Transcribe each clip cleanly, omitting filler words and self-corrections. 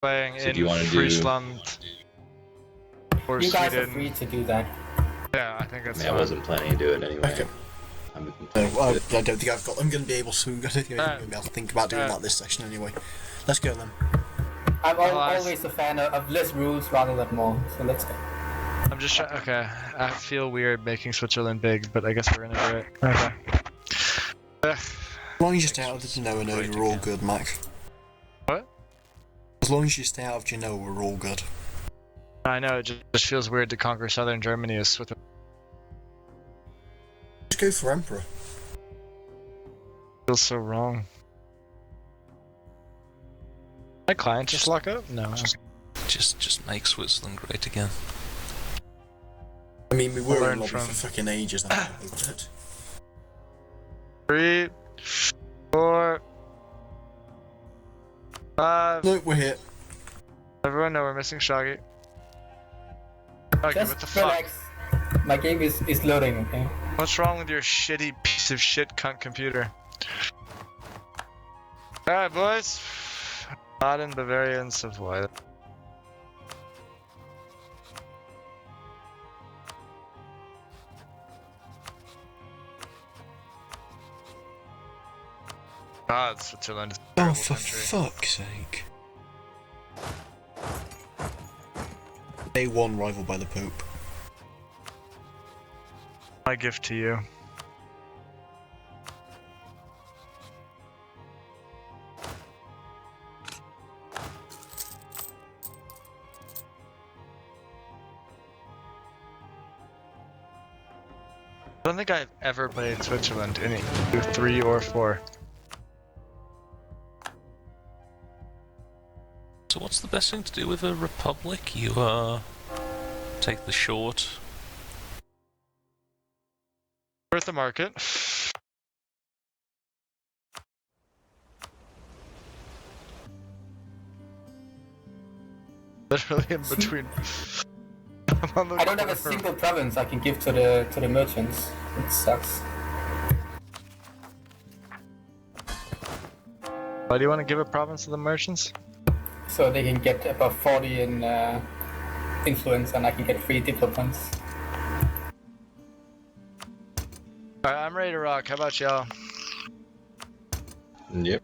playing So in do you want to Friesland or You guys Sweden. are free to do that. Yeah, I think I that's mean, I fine. wasn't planning to do it anyway. Okay. I'm No, planning I to do it. don't think I'm going to be able to. I'm going to be able to think about doing that this session anyway. Let's go then. I'm I- always a fan of less rules rather than more, so let's go. I'm just trying. Okay, I feel weird making Switzerland big, but I guess we're gonna do it. Okay. As long as you stay out of the Genoa node, we're all good, Mach. What? As long as you stay out of Genoa, we're all good. I know it just feels weird to conquer southern Germany as Switzerland. Just go for Emperor. Feels so wrong. My client just lock up? No. Just make Switzerland great again. I mean, we were Learn in lobby from- for fucking ages. Then we moved it. 3, 4, 5. Look, we're here. Everyone know we're missing Shoggy. Shoggy, Just what the fuck? relax. My game is loading, okay? What's wrong with your shitty piece of shit cunt computer? Alright, boys. Not in Bavarian Savoy. God, Switzerland is a Oh, terrible for country. fuck's sake. Day 1 rival by the Pope. My gift to you. I don't think I've ever played Switzerland in EU3 or 4. So what's the best thing to do with a republic? You take the short. Worth the market. Literally in between. I'm on the I don't have a corner. single province I can give to the merchants. It sucks. Why do you want to give a province to the merchants? So they can get above 40 in influence and I can get 3 diplomats. Alright, I'm ready to rock. How about y'all? Yep.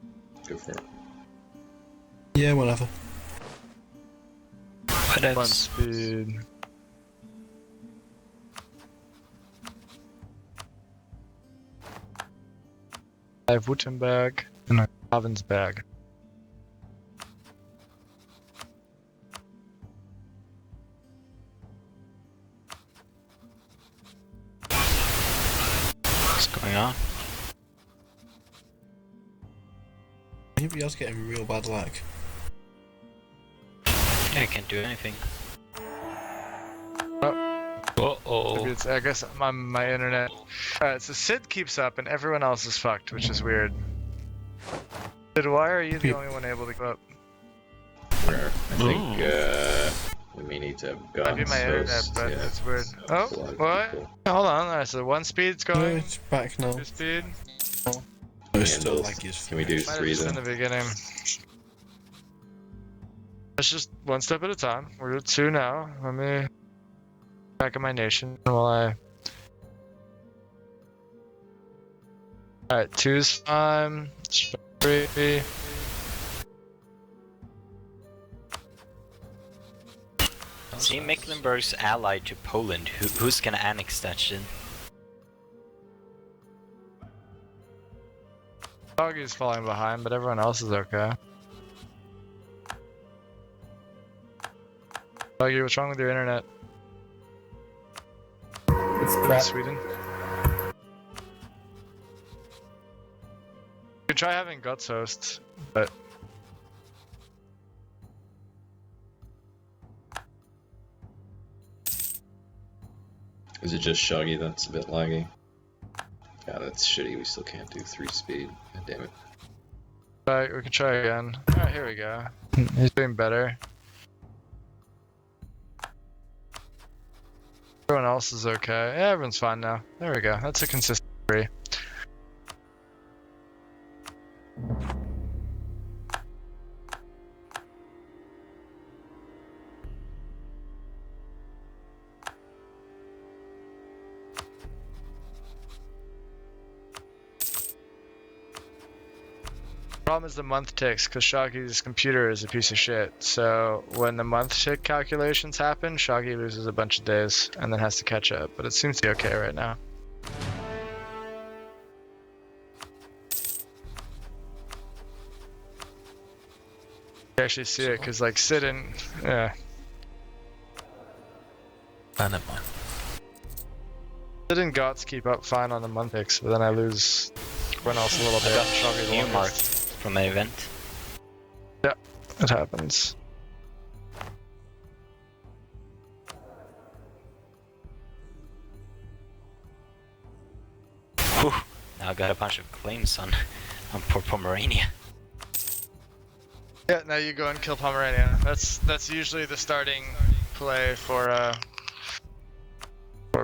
Go for it. Yeah, whatever. One speed. I have Württemberg and a Ravensberg. What's going on? Anybody else getting real bad luck? I can't do anything. Uh-oh. Maybe it's, I guess my internet. Alright, so Sid keeps up and everyone else is fucked, which is weird. Sid, why are you the only one able to go up? Rare. I think we may need to have guns. Might be my internet, first, but yeah. it's weird. Oh, It's a lot of what? people. Hold on, alright, so 1 speed's No, going, it's back now. 2 speed. No, it's still Handles. laggy as Can we do Might have 3 just in then? the beginning. Let's just 1 step at a time. We're at 2 now. Let me back in my nation while I. Alright, 2's fine. 3. See, Mecklenburg's allied to Poland. Who's gonna annex that shit? Doggy's falling behind, but everyone else is okay. Doggy, what's wrong with your internet? It's In crap. Sweden? You could try having Guts host, but Is it just Shoggy that's a bit laggy? Yeah, that's shitty. We still can't do 3 speed. God damn it. we can try again. Alright, here we go. He's doing better. Everyone else is okay. Yeah, everyone's fine now. There we go. That's a consistent 3. Problem is the month ticks, because Shogi's computer is a piece of shit. So when the month tick calculations happen, Shogi loses a bunch of days and then has to catch up. But it seems to be okay right now. You actually see it, because like Sid and Ah, never mind. Sid and Gots keep up fine on the month ticks, but then I lose everyone else a little I bit. got Shogi's new the mark longest. from an event. It happens. Whew. Now I got a bunch of claims on poor Pomerania. Yeah, now you go and kill Pomerania. That's usually the starting play for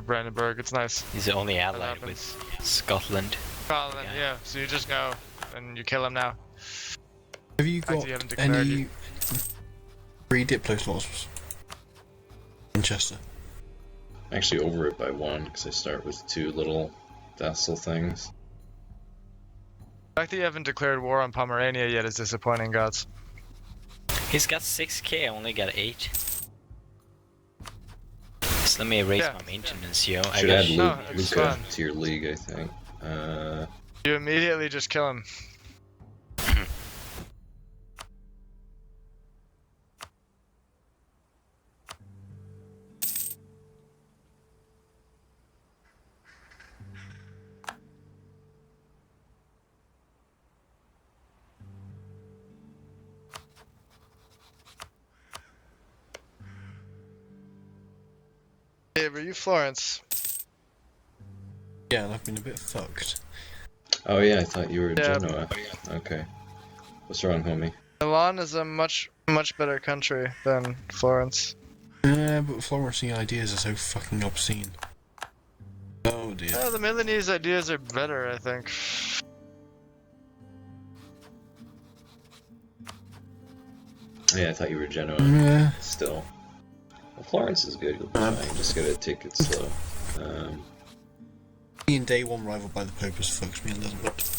Brandenburg. It's nice. He's the only ally happens. with Scotland. Scotland, yeah. So you just go and you kill him now. Have you Fact got you haven't declared any you- free Diplo slots? Manchester. Actually over it by 1, because I start with 2 little vassal things. The fact that you haven't declared war on Pomerania yet is disappointing, Gods. He's got 6k, I only got 8. So let me raise Yeah. my maintenance, yo. I Should got add No, it's Luca fun. to your league, I think. You immediately just kill him. Hey, were you Florence? Yeah, and I've been a bit fucked. Oh yeah, I thought you were Yeah. Genoa. Okay. What's wrong, homie? Milan is a much better country than Florence. But Florence ideas are so fucking obscene. Oh dear. Yeah, the Milanese ideas are better, I think. Yeah, I thought you were Genoa. Yeah. Still. Well, Florence is good. You'll be fine. Just gotta take it slow. Being day one rival by the Pope has fucked me a little bit.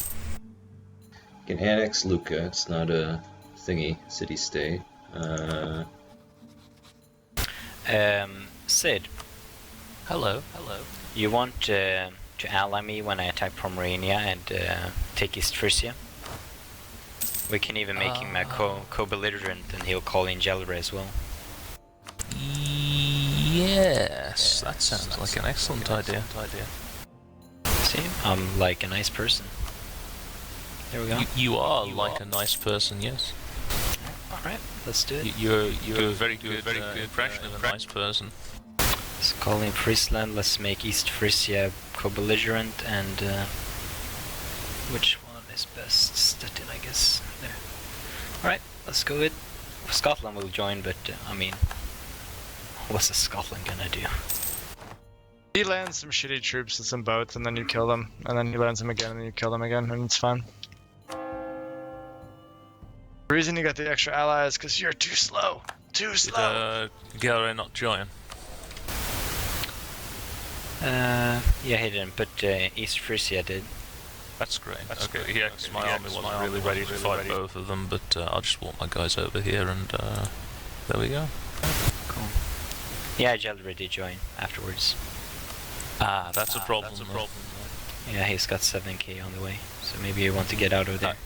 You can annex Lucca. It's not a thingy city-state. Sid, Hello. you want to ally me when I attack Pomerania and take East Frisia? We can even make him a co-belligerent and he'll call in Gelre as well. Yes, that sounds like an excellent idea. See? I'm like a nice person. There we go. You are like a nice person, yes. Alright, let's do it. You're a very good impression of a nice person. Let's call in Friesland, let's make East Frisia co-belligerent and which one is best? Stettin, I guess. There. Alright, let's go with Scotland will join, but I mean, what's the Scotland gonna do? He lands some shitty troops and some boats, and then you kill them, and then he lands them again, and then you kill them again, and it's fine. The reason you got the extra allies is because you're too slow. Too slow. Did Gelre not join? Yeah, he didn't, but East Frisia did. That's great. Okay, yeah, 'cause my army wasn't really ready to fight both of them, but I'll just walk my guys over here and there we go. Cool. Yeah, Gelre did join afterwards. Ah, that's a problem. Yeah, he's got 7k on the way, so maybe you want to get out of there.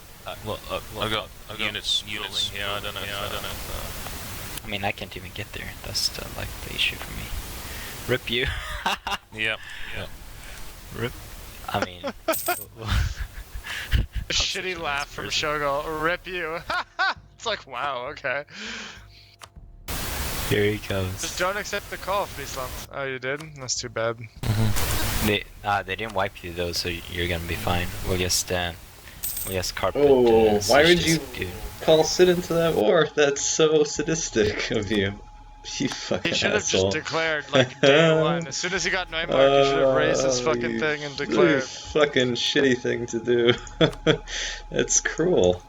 Well, I've got units fueling here. I don't know. I mean, I can't even get there. That's like the issue for me. Rip you. Yep. Rip. I mean, A shitty laugh from Shogul. Rip you. It's like, wow, okay. here he Just goes. don't accept the call, Friesland. Oh, you did? That's too bad. They didn't wipe you though, so you're gonna be fine. We'll just carpet. Oh, why would this you dude. call Sid into that war? That's so sadistic of you. You fucking He should have asshole. just declared, like, day one. As soon as he got Neumark, he should have raised his fucking you thing and really declared. fucking shitty thing to do. It's cruel.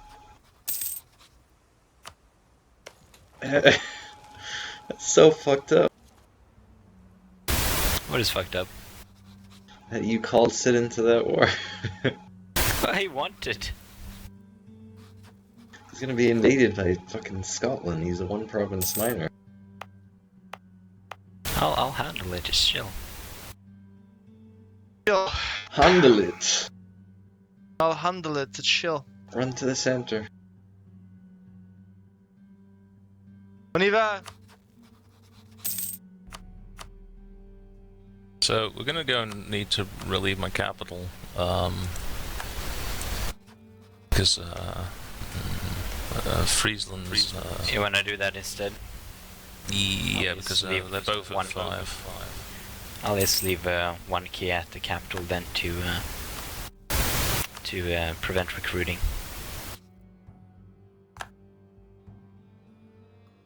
That's so fucked up What is fucked up? that you called Sid into that war. I wanted. He's gonna be invaded by fucking Scotland. He's a one province minor. I'll handle it, just chill. Chill. Handle it! I'll handle it. To chill. Run to the center. On y va. So we're gonna go and need to relieve my capital, because Friesland's. You wanna do that instead? Yeah, I'll because just they're leave both one at 5. I'll just leave 1 key at the capital then to prevent recruiting.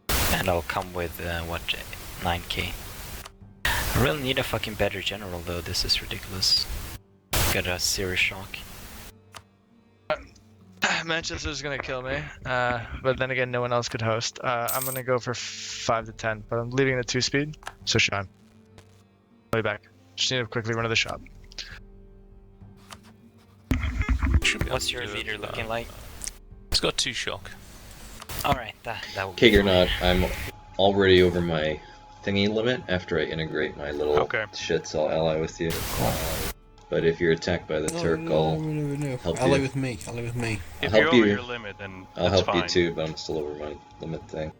And I'll come with 9k. I really need a fucking better general though. This is ridiculous. Got a serious shock. Manchester's gonna kill me, but then again, no one else could host. I'm gonna go for 5 to 10, but I'm leaving the 2-speed, so shine. I'll be back. Just need to quickly run to the shop. What's your leader looking like? It's got 2 shock. Alright, that will be Kager fine. not. I'm already over my thingy limit after I integrate my little Okay. shits. I'll ally with you. But if you're attacked by the Turk, I'll help Ally you. with me. Ally with me. I'll If help you're over you. your limit, then I'll that's help fine. you too, but I'm still over my limit thing.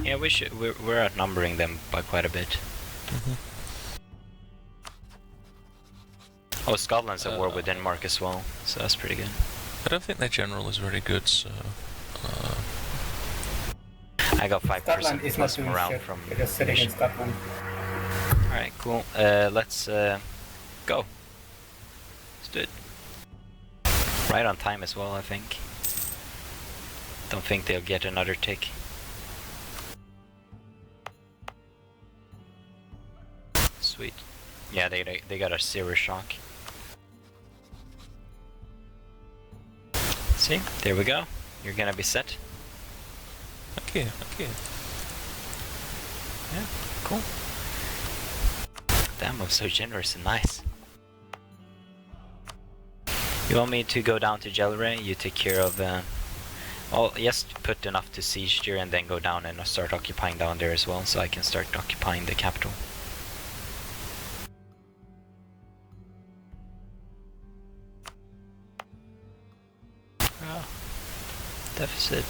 Yeah, we're outnumbering them by quite a bit. Oh, Scotland's at war with Denmark as well, so that's pretty good. I don't think their general is very good, so. Scotland I got 5% is not plus doing morale shit. from They're just sitting in Scotland. Alright, cool. Let's go. Let's do it. Right on time as well, I think. Don't think they'll get another tick. Sweet. Yeah, they got a serious shock. See? There we go. You're gonna be set. Okay. Yeah, cool. Damn, I'm so generous and nice. You want me to go down to Jelray? You take care of... I'll just put enough to siege here and then go down and start occupying down there as well, so I can start occupying the capital. Deficit.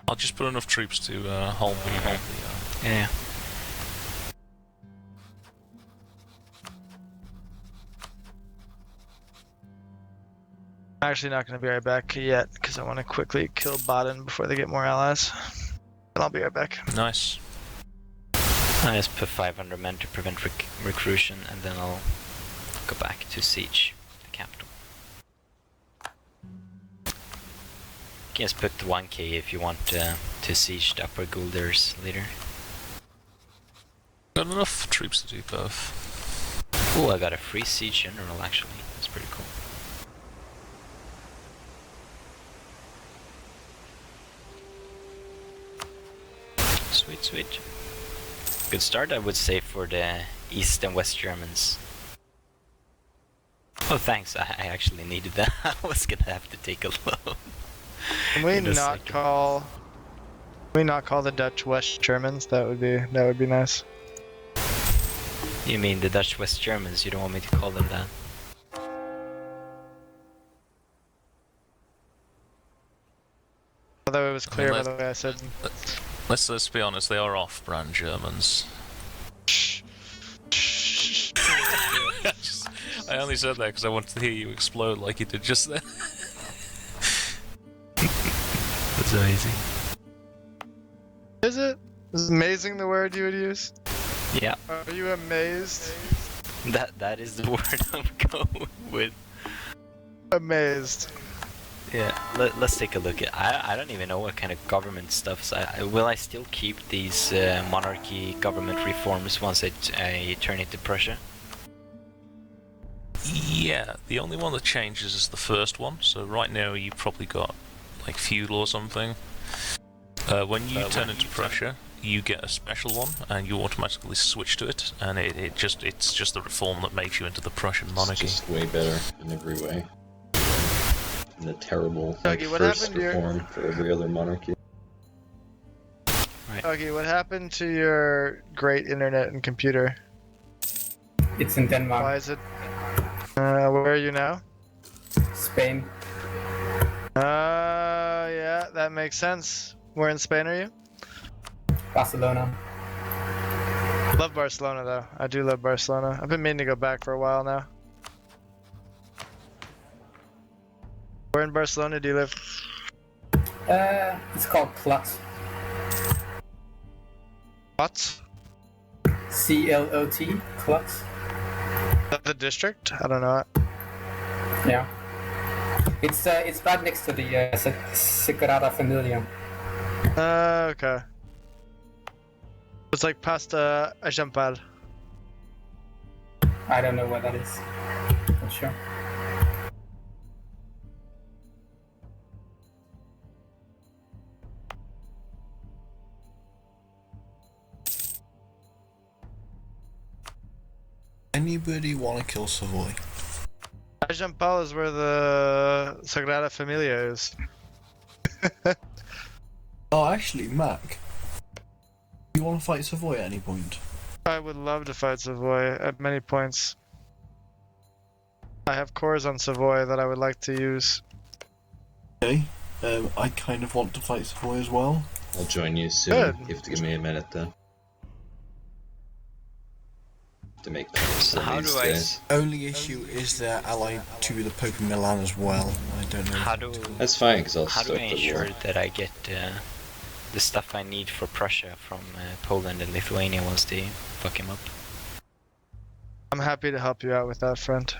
I'll just put enough troops to hold the. Yeah. I'm actually not gonna be right back yet, because I want to quickly kill Baden before they get more allies. And I'll be right back. Nice. I just put 500 men to prevent recruition, and then I'll go back to siege the capital. You can just put 1k if you want to siege the Upper Gulders later. Got enough troops to do both. Oh, I got a free siege general actually. That's pretty cool. Sweet, sweet. Good start, I would say, for the East and West Germans. Oh, thanks. I actually needed that. I was gonna have to take a loan. Can we In a not second. call? Can we not call the Dutch West Germans? That would be nice. You mean the Dutch West Germans? You don't want me to call them that? Although it was clear by Unless- the way I said. Let's be honest, they are off-brand Germans. I only said that because I wanted to hear you explode like you did just then. That's amazing. Is it? Is amazing the word you would use? Yeah, Are you amazed? that is the word I'm going with. Amazed. Yeah, let's take a look at. I don't even know what kind of government stuff. Will I still keep these monarchy government reforms once I turn into Prussia? Yeah, the only one that changes is the first one. So right now you've probably got like feudal or something. When you turn into Prussia, you get a special one, and you automatically switch to it, and it's just the reform that makes you into the Prussian monarchy. It's just way better in every way. And the terrible Dougie, what first happened to your- reform for every other monarchy. Okay, what happened to your great internet and computer? It's in Denmark. Why is it? Where are you now? Spain. Yeah, that makes sense. Where in Spain are you? Barcelona. Love Barcelona though. I do love Barcelona. I've been meaning to go back for a while now. Where in Barcelona do you live? It's called Clot. What? C-L-O-T. Clot. Is that the district? I don't know it. Yeah. It's right next to the Sagrada Familia. Okay. It's like past Ajampal. I don't know what that is. Not sure. Anybody want to kill Savoy? Ajampal is where the Sagrada Familia is. Oh, actually, Mach. You want to fight Savoy at any point? I would love to fight Savoy at many points. I have cores on Savoy that I would like to use. Okay. I kind of want to fight Savoy as well. I'll join you soon. Good. You have to give me a minute though. To make that So how do I days. Only issue is they're allied to the Pope of Milan as well. I don't know. How do That's fine, because I'll how do start I the ensure war. that I get the stuff I need for Prussia from Poland and Lithuania once they fuck him up? I'm happy to help you out with that, friend.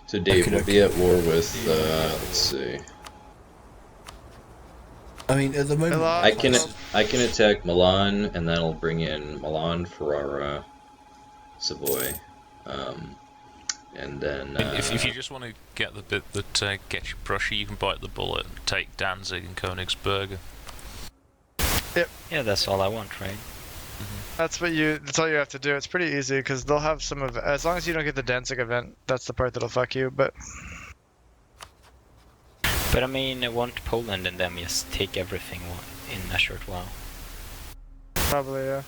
So Dave, we'll be at war with, let's see. I mean, at the moment, Hello? I can attack Milan, and then I'll bring in Milan, Ferrara, Savoy, and then... If you just want to get the bit that gets you Prussia, you can bite the bullet and take Danzig and Königsberg. Yeah, that's all I want, right? That's all you have to do. It's pretty easy because they'll have some of, as long as you don't get the Danzig event, that's the part that'll fuck you, but But I mean, I want Poland and them just take everything in a short while. probably, yeah.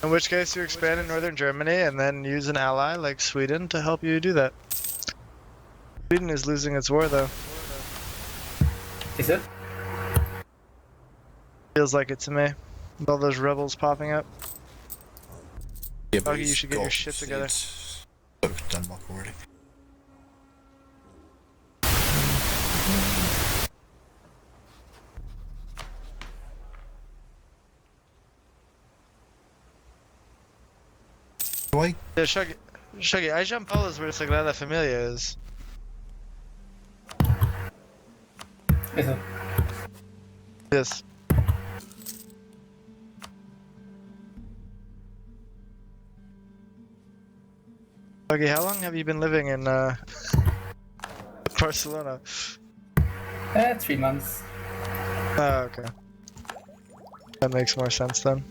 In which case you expand in northern Germany and then use an ally like Sweden to help you do that. Sweden is losing its war though. Is it? Feels like it to me. With all those rebels popping up. yeah, but Augie, you he's should get your got shit together. it's both Denmark already. Do I? Yeah, Shuggy, Ajampal is where Sagrada Familia is. Is it? Yes. Okay, how long have you been living in Barcelona? 3 months. Oh, okay. That makes more sense then.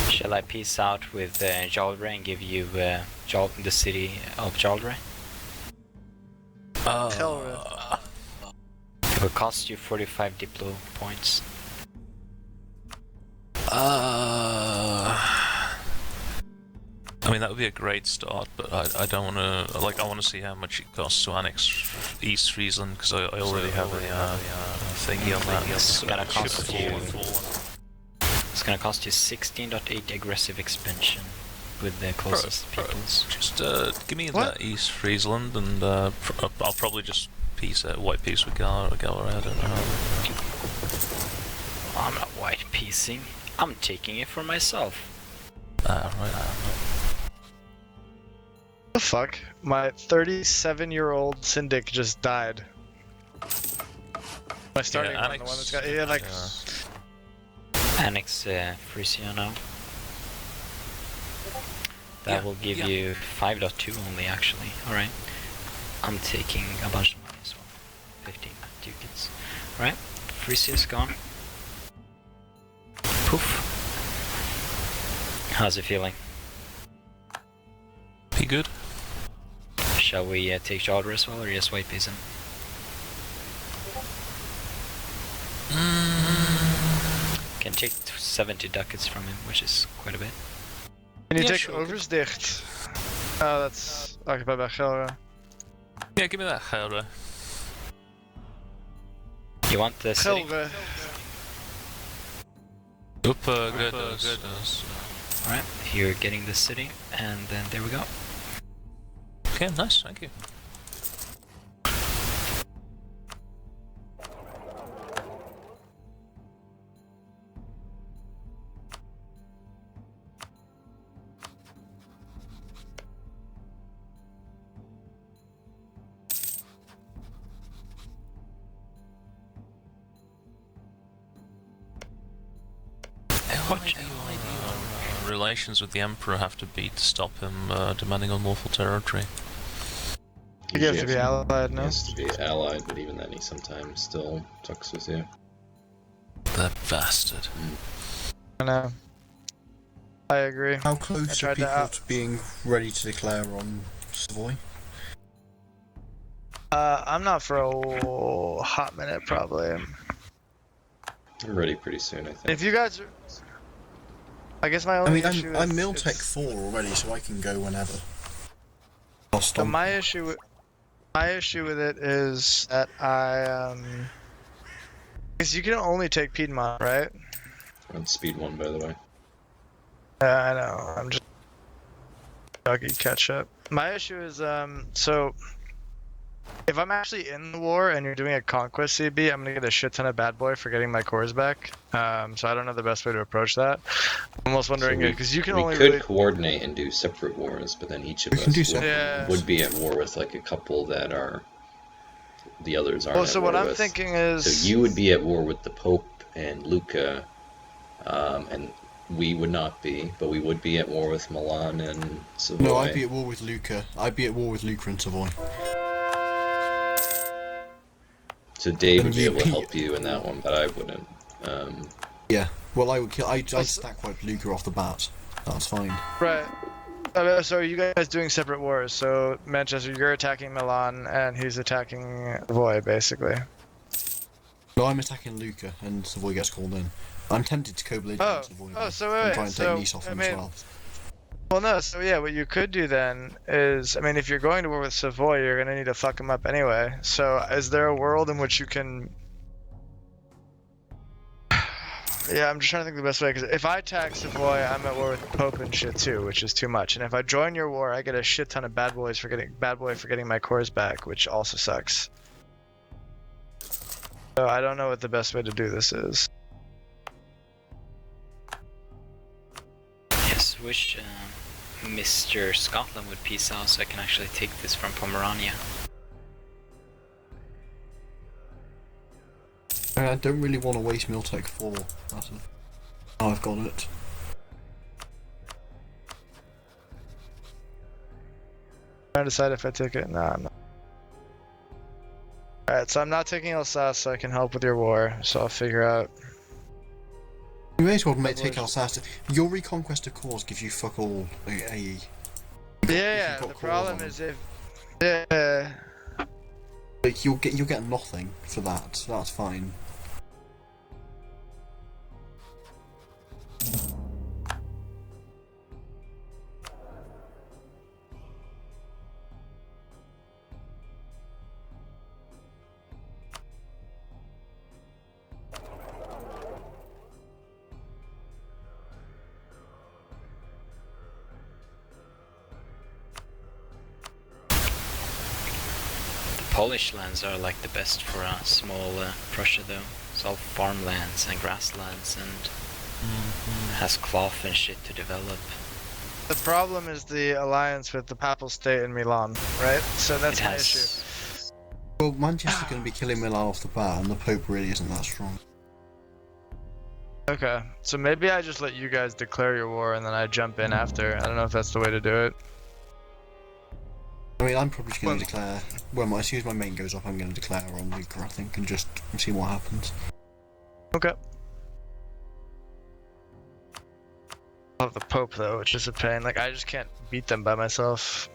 Shall I peace out with Jaldre and give you the city of Jaldre? Telra. It will cost you 45 Diplo points. I mean, that would be a great start, but I don't want to, like, I want to see how much it costs to annex East Friesland, because I already have a thingy on that. It's gonna cost Should you- fall. It's gonna cost you 16.8 aggressive expansion with the closest peoples. Just give me What? that East Friesland, and I'll probably just white peace with Galera. I don't know. I'm not white piecing. I'm taking it for myself. Right. The fuck? My 37-year-old Syndic just died. My starting one, the one that's got like. Annex Frisia now. That will give you 5.2 only, actually. Alright. I'm taking a bunch of money as well. 15 ducats. Alright. Frisia's gone. Poof. How's it feeling? Be good. Shall we take Charter as well, or just white piece him? Can take 70 ducats from him, which is quite a bit. Can you Yeah, take sure. Oversdicht? Oh, that's occupied by Gelre. Yeah, give me that Gelre. You want the city? Gelre. Good. Alright, you're getting the city, and then there we go. Okay, nice, thank you. What do your relations with the Emperor have to be to stop him demanding unlawful territory? You have to be allied He now. has to be allied, but even then he sometimes still talks with you. That bastard. I know. I agree. How close are tried people that out. to being ready to declare on Savoy? I'm not for a hot minute, probably. I'm ready pretty soon, I think. If you guys are... I guess my I only mean, issue I'm is... Miltech is- 4 already, so I can go whenever. I'll But stomp. my issue with it is that because you can only take Piedmont, right? On speed 1, by the way. Yeah, I know. I'm just doggy catch up. My issue is so if I'm actually in the war and you're doing a conquest CB, I'm gonna get a shit ton of bad boy for getting my cores back. So I don't know the best way to approach that. I'm almost wondering because you can we only could really. coordinate and do separate wars, but then each of We us can do would, separate Yeah. would be at war with like a couple that are the others aren't. Well, at so war what I'm with. thinking is. So you would be at war with the Pope and Lucca, and we would not be, but we would be at war with Milan and Savoy. No, I'd be at war with Lucca. I'd be at war with Lucca and Savoy. So Dave would And be able to you'd be- help you in that one, but I wouldn't. Yeah. Well, I would kill. I'd stack wipe Lucca off the bat. That's fine. Right. So are you guys doing separate wars? So Manchester, you're attacking Milan, and he's attacking Savoy, basically. No, I'm attacking Lucca, and Savoy gets called in. I'm tempted to co-belligerent Savoy so and wait, try and so, take Nice off him as well. Well, no. So yeah, what you could do then is, I mean, if you're going to war with Savoy, you're gonna need to fuck him up anyway. So is there a world in which you can? Yeah, I'm just trying to think of the best way. Because if I attack Savoy, I'm at war with Pope and shit too, which is too much. And if I join your war, I get a shit ton of bad boy for getting my cores back, which also sucks. So I don't know what the best way to do this is. Yes, wish Mr. Scotland would peace out so I can actually take this from Pomerania. I don't really want to waste Miltech 4. That's it. Oh, I've got it. Trying to decide if I take it. Nah, I'm not. Alright, so I'm not taking Alsace so I can help with your war, so I'll figure out. You may as well take Alsace. Your Reconquest of Cores gives you fuck all AE. Yeah, got the cores problem on is if. Yeah. Like, you'll get nothing for that. That's fine. Polish lands are like the best for a small Prussia though. It's all farmlands and grasslands and has cloth and shit to develop. The problem is the alliance with the Papal State in Milan, right? So that's It my has. issue. Well, Manchester's going to be killing Milan off the bat, and the Pope really isn't that strong. Okay, so maybe I just let you guys declare your war and then I jump in after. I don't know if that's the way to do it. I mean, I'm probably just going to declare. Well, as soon as my main goes off, I'm going to declare on Lucca, I think, and just see what happens. Okay. I have the Pope though, which is a pain. Like, I just can't beat them by myself.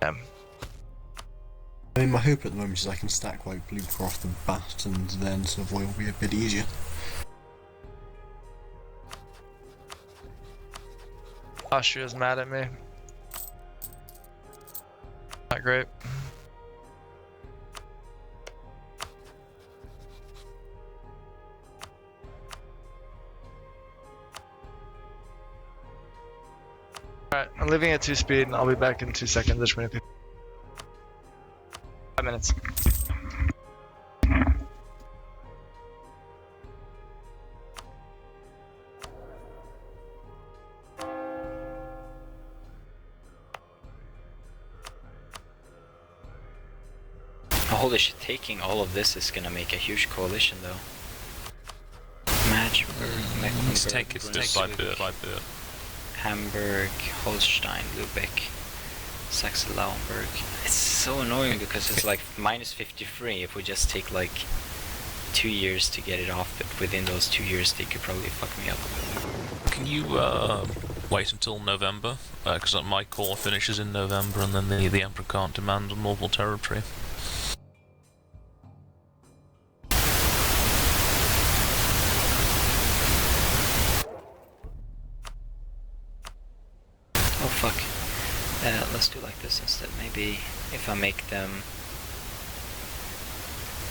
Yeah. I mean, my hope at the moment is I can stack wipe Lucca off the bat, and then Savoy will be a bit easier. Austria's mad at me. Not great. Alright, I'm leaving at 2 speed and I'll be back in 2 seconds. There's many people. 5 minutes. Holy shit, taking all of this is gonna make a huge coalition though. Mach, Let's take it bit by bit. Hamburg, Holstein, Lübeck, Saxe-Lauenburg. It's so annoying because it's like minus 53 if we just take like 2 years to get it off, but within those 2 years they could probably fuck me up. Can you wait until November? Because my core finishes in November and then the Emperor can't demand a normal territory. Oh fuck. Let's do like this instead. Maybe if I make them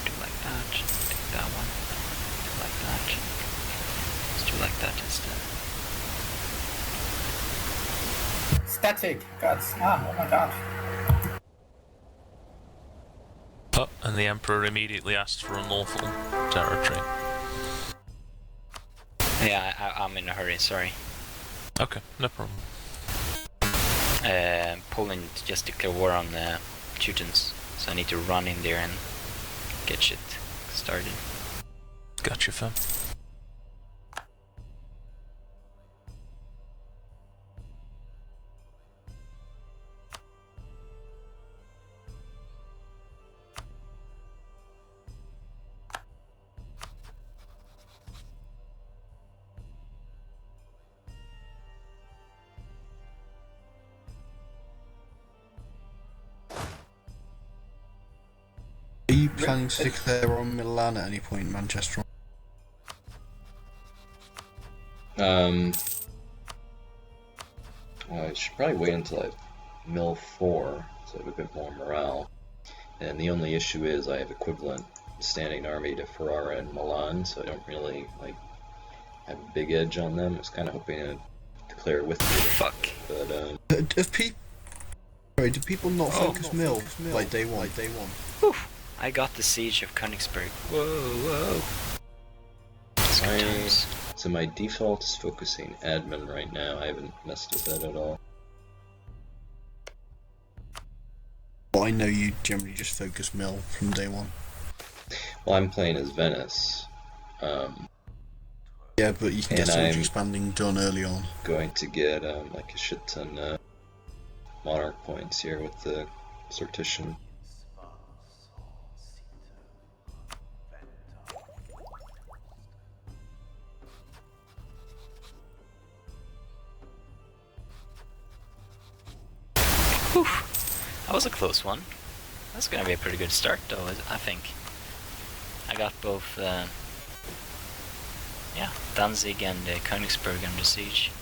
do like that, take that one, do like that. Let's do like that instead. Static. Gods. Oh my god. Oh, and the Emperor immediately asks for unlawful territory. Yeah, I'm in a hurry, sorry. Okay, no problem. Poland just declared war on the Teutons, so I need to run in there and get shit started. Gotcha, fam. Are you planning to declare on Milan at any point, Manchester? I should probably wait until I mill 4, so I have a bit more morale. And the only issue is I have equivalent standing army to Ferrara and Milan, so I don't really have a big edge on them. I was kind of hoping to declare with me. Fuck. But Do people not focus mill like day one? Whew. I got the siege of Königsberg. Whoa. It's good times. So my default is focusing admin right now. I haven't messed with that at all. Well, I know you generally just focus mill from day one. Well, I'm playing as Venice. Yeah, but you can get And so much I'm expanding done early on. Going to get like a shit ton monarch points here with the Sortition. Whew. That was a close one. That's gonna be a pretty good start though, I think. I got both, Danzig and Königsberg under siege.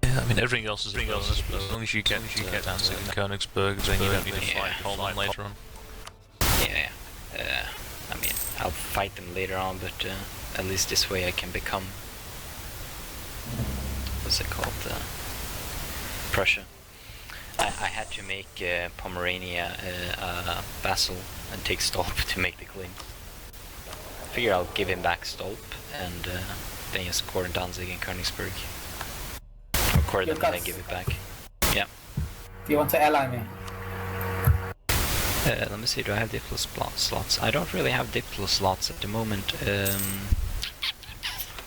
Yeah, I mean everything else is a bonus, but as long as you get Danzig and Königsberg, then you don't need to fight Poland later on. Yeah. I mean, I'll fight them later on, but at least this way I can become what's it called? Prussia. I had to make Pomerania a vassal and take Stolp to make the claim. Figure I'll give him back Stolp and then just Gordon Danzig and Königsberg. Or core them and then give it back. Yeah. Do you want to ally me? Let me see, do I have Diplo slots? I don't really have Diplo slots at the moment.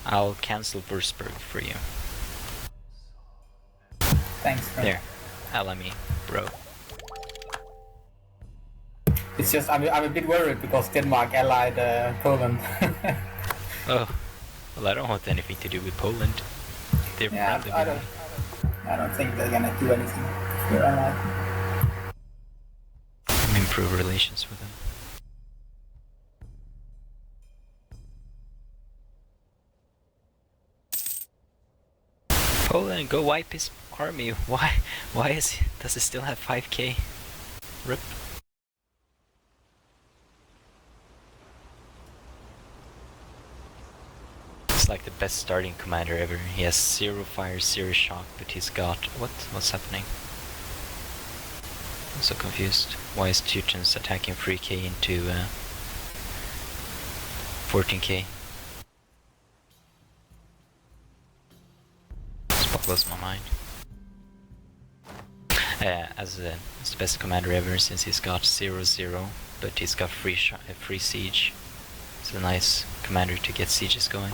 I'll cancel Würzburg for you. Thanks, bro. There. Ally me, bro. It's just I'm a bit worried because Denmark allied Poland. Oh. Well, I don't want anything to do with Poland. They're friendly with me. I don't think they're gonna do anything. We're allied. Improve relations with them. Poland, go wipe his army. Why does it still have 5k? RIP. It's like the best starting commander ever. He has 0 fire, 0 shock, but he's got... What's happening? I'm so confused. Why is Teutons attacking 3k into 14k? This boggles my mind. As the best commander ever, since he's got 0-0, but he's got free siege. It's a nice commander to get sieges going.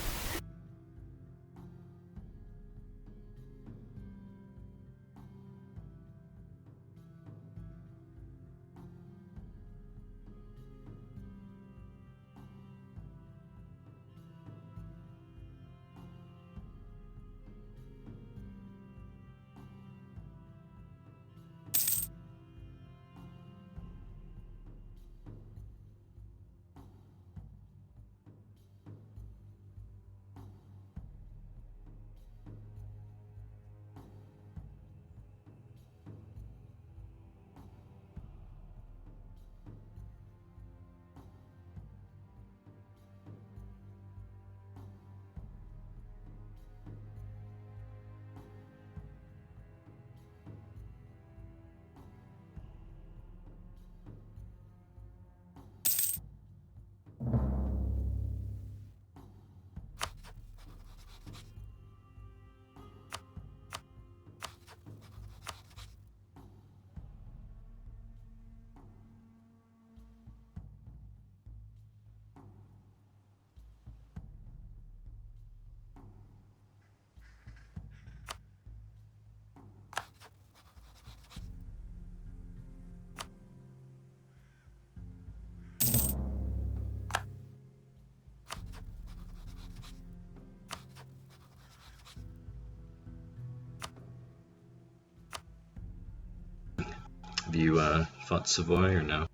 Have you fought Savoy or no?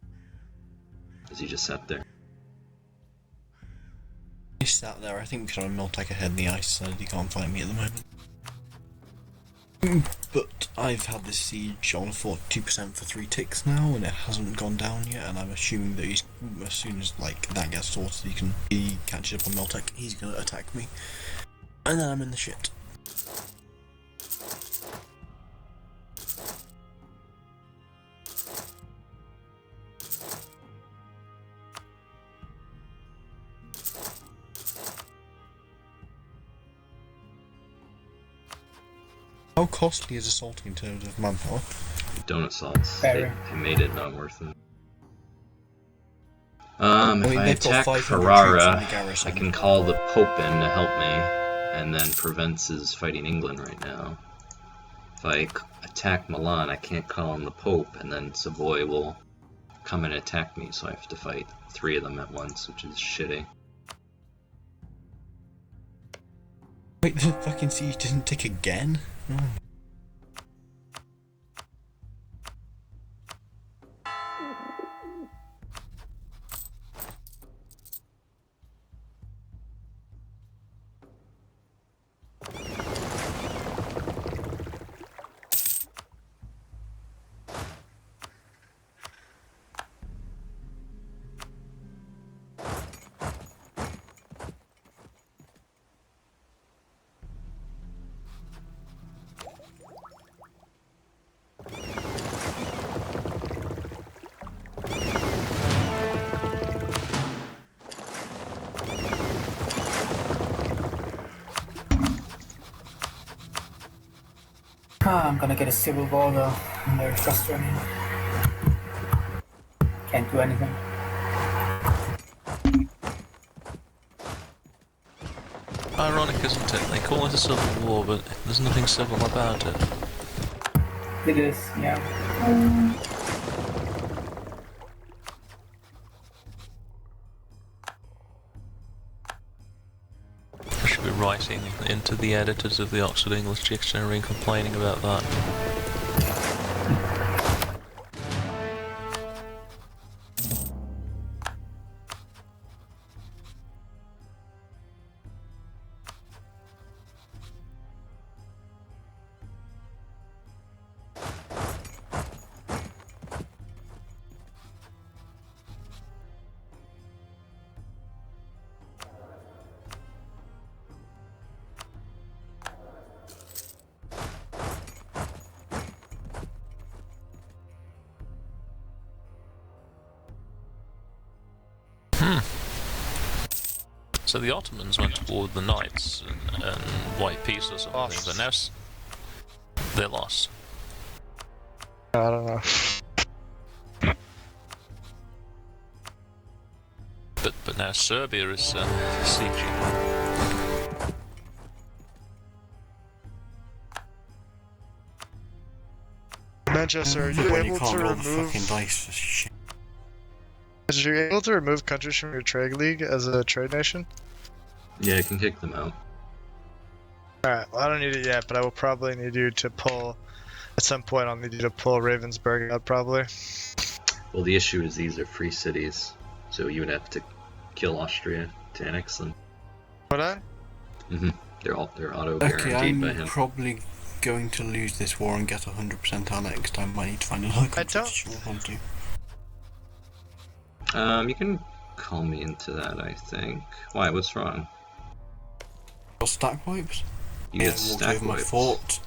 Has he just sat there? He sat there, I think because I'm not like a head in the ice, so he can't fight me at the moment. But I've had this siege on 42% for 3 ticks now, and it hasn't gone down yet, and I'm assuming that he's, as soon as like that gets sorted, he catches up on Meltec, he's gonna attack me. And then I'm in the shit. How costly is assaulting in terms of manpower? Don't assaults. Very. They made it not worth it. If I they've got attack 500 troops in Ferrara, the garrison. I can call the Pope in to help me, and then Provence is fighting England right now. If I attack Milan, I can't call in the Pope, and then Savoy will come and attack me, so I have to fight 3 of them at once, which is shitty. Wait, the fucking siege didn't tick again? Oh. I'm gonna get a civil war though. Very frustrating. Can't do anything. Ironic, isn't it? They call it a civil war, but there's nothing civil about it. It is, yeah. I should be writing into the editors of the Oxford English Dictionary and complaining about that. So the Ottomans went to war with the Knights and White Peace or something, Lost. but now they lost. I don't know. But now Serbia is sieging. Manchester, are you When you able can't to roll the fucking remove? dice for shit. Are you able to remove countries from your trade league as a trade nation? Yeah, I can kick them out. Alright, well I don't need it yet, but I will probably need you to pull, at some point I'll need you to pull Ravensburg out probably. Well, the issue is these are free cities, so you would have to kill Austria to annex them. Would I? They're auto Okay, guaranteed by I'm him. probably going to lose this war and get 100% annexed. I might need to find another country don't- to shield onto. You can call me into that, I think. Why? What's wrong? Got stack wipes? You get walked stack over my wipes. fort.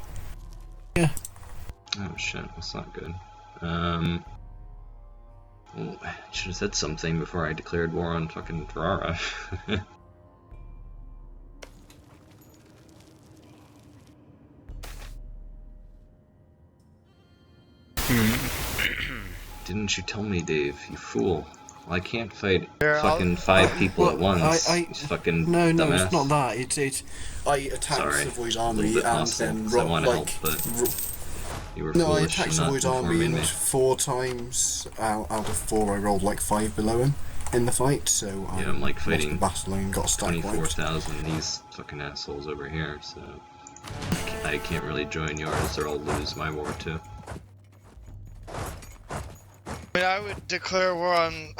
Oh shit, that's not good. Well, I should have said something before I declared war on fucking Ferrara. Didn't you tell me, Dave? You fool. Well, I can't fight Here, fucking five people at once. You fucking No, dumbass. it's not that. It's I attacked Sorry. Savoy's A little army bit and hostile, then 'cause I want to help, like but you were no, I foolish attacked in not Savoy's army informing and me. 4 times out of 4 I rolled like 5 below him in the fight, so I Yeah, I'm like lost the fighting battle and got stack wiped. 24,000 these fucking assholes over here, so I can't really join yours or I'll lose my war too. I mean, I would declare war on.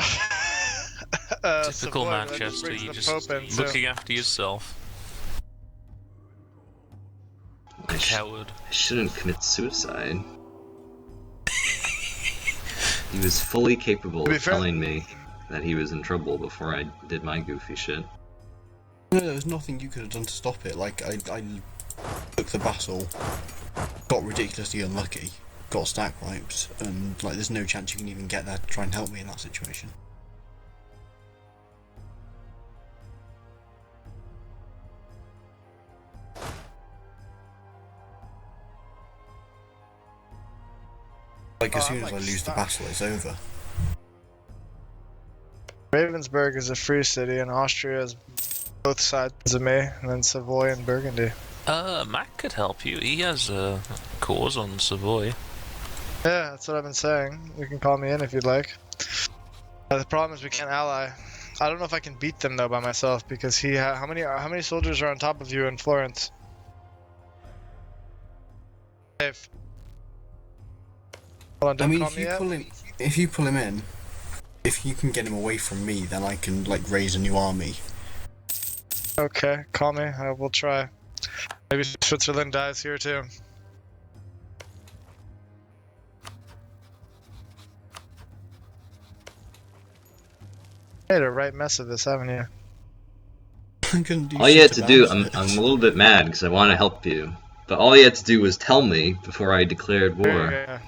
Typical Savoy, but that Manchester, brings you the just Pope in, too. looking after yourself. Coward. I shouldn't commit suicide. He was fully capable To be of fair- telling me that he was in trouble before I did my goofy shit. No, there was nothing you could have done to stop it. Like I took the battle, got ridiculously unlucky, got stack wiped, and like there's no chance you can even get there to try and help me in that situation. Like as Oh, soon I'm, as I like, lose the stuck. battle, it's over. Ravensburg is a free city, and Austria is both sides of me, and then Savoy and Burgundy. Mach could help you. He has a cause on Savoy. Yeah, that's what I've been saying. You can call me in if you'd like. The problem is we can't ally. I don't know if I can beat them though by myself because he. How many soldiers are on top of you in Florence? Dave. Hold on, I don't mean, call if me you yet. pull him in, if you can get him away from me, then I can like raise a new army. Okay, call me. I will try. Maybe Switzerland dies here too. Made a right mess of this, haven't you? I'm gonna do All you had shit to do, about it. I'm a little bit mad because I want to help you, but all you had to do was tell me before I declared There you war. go.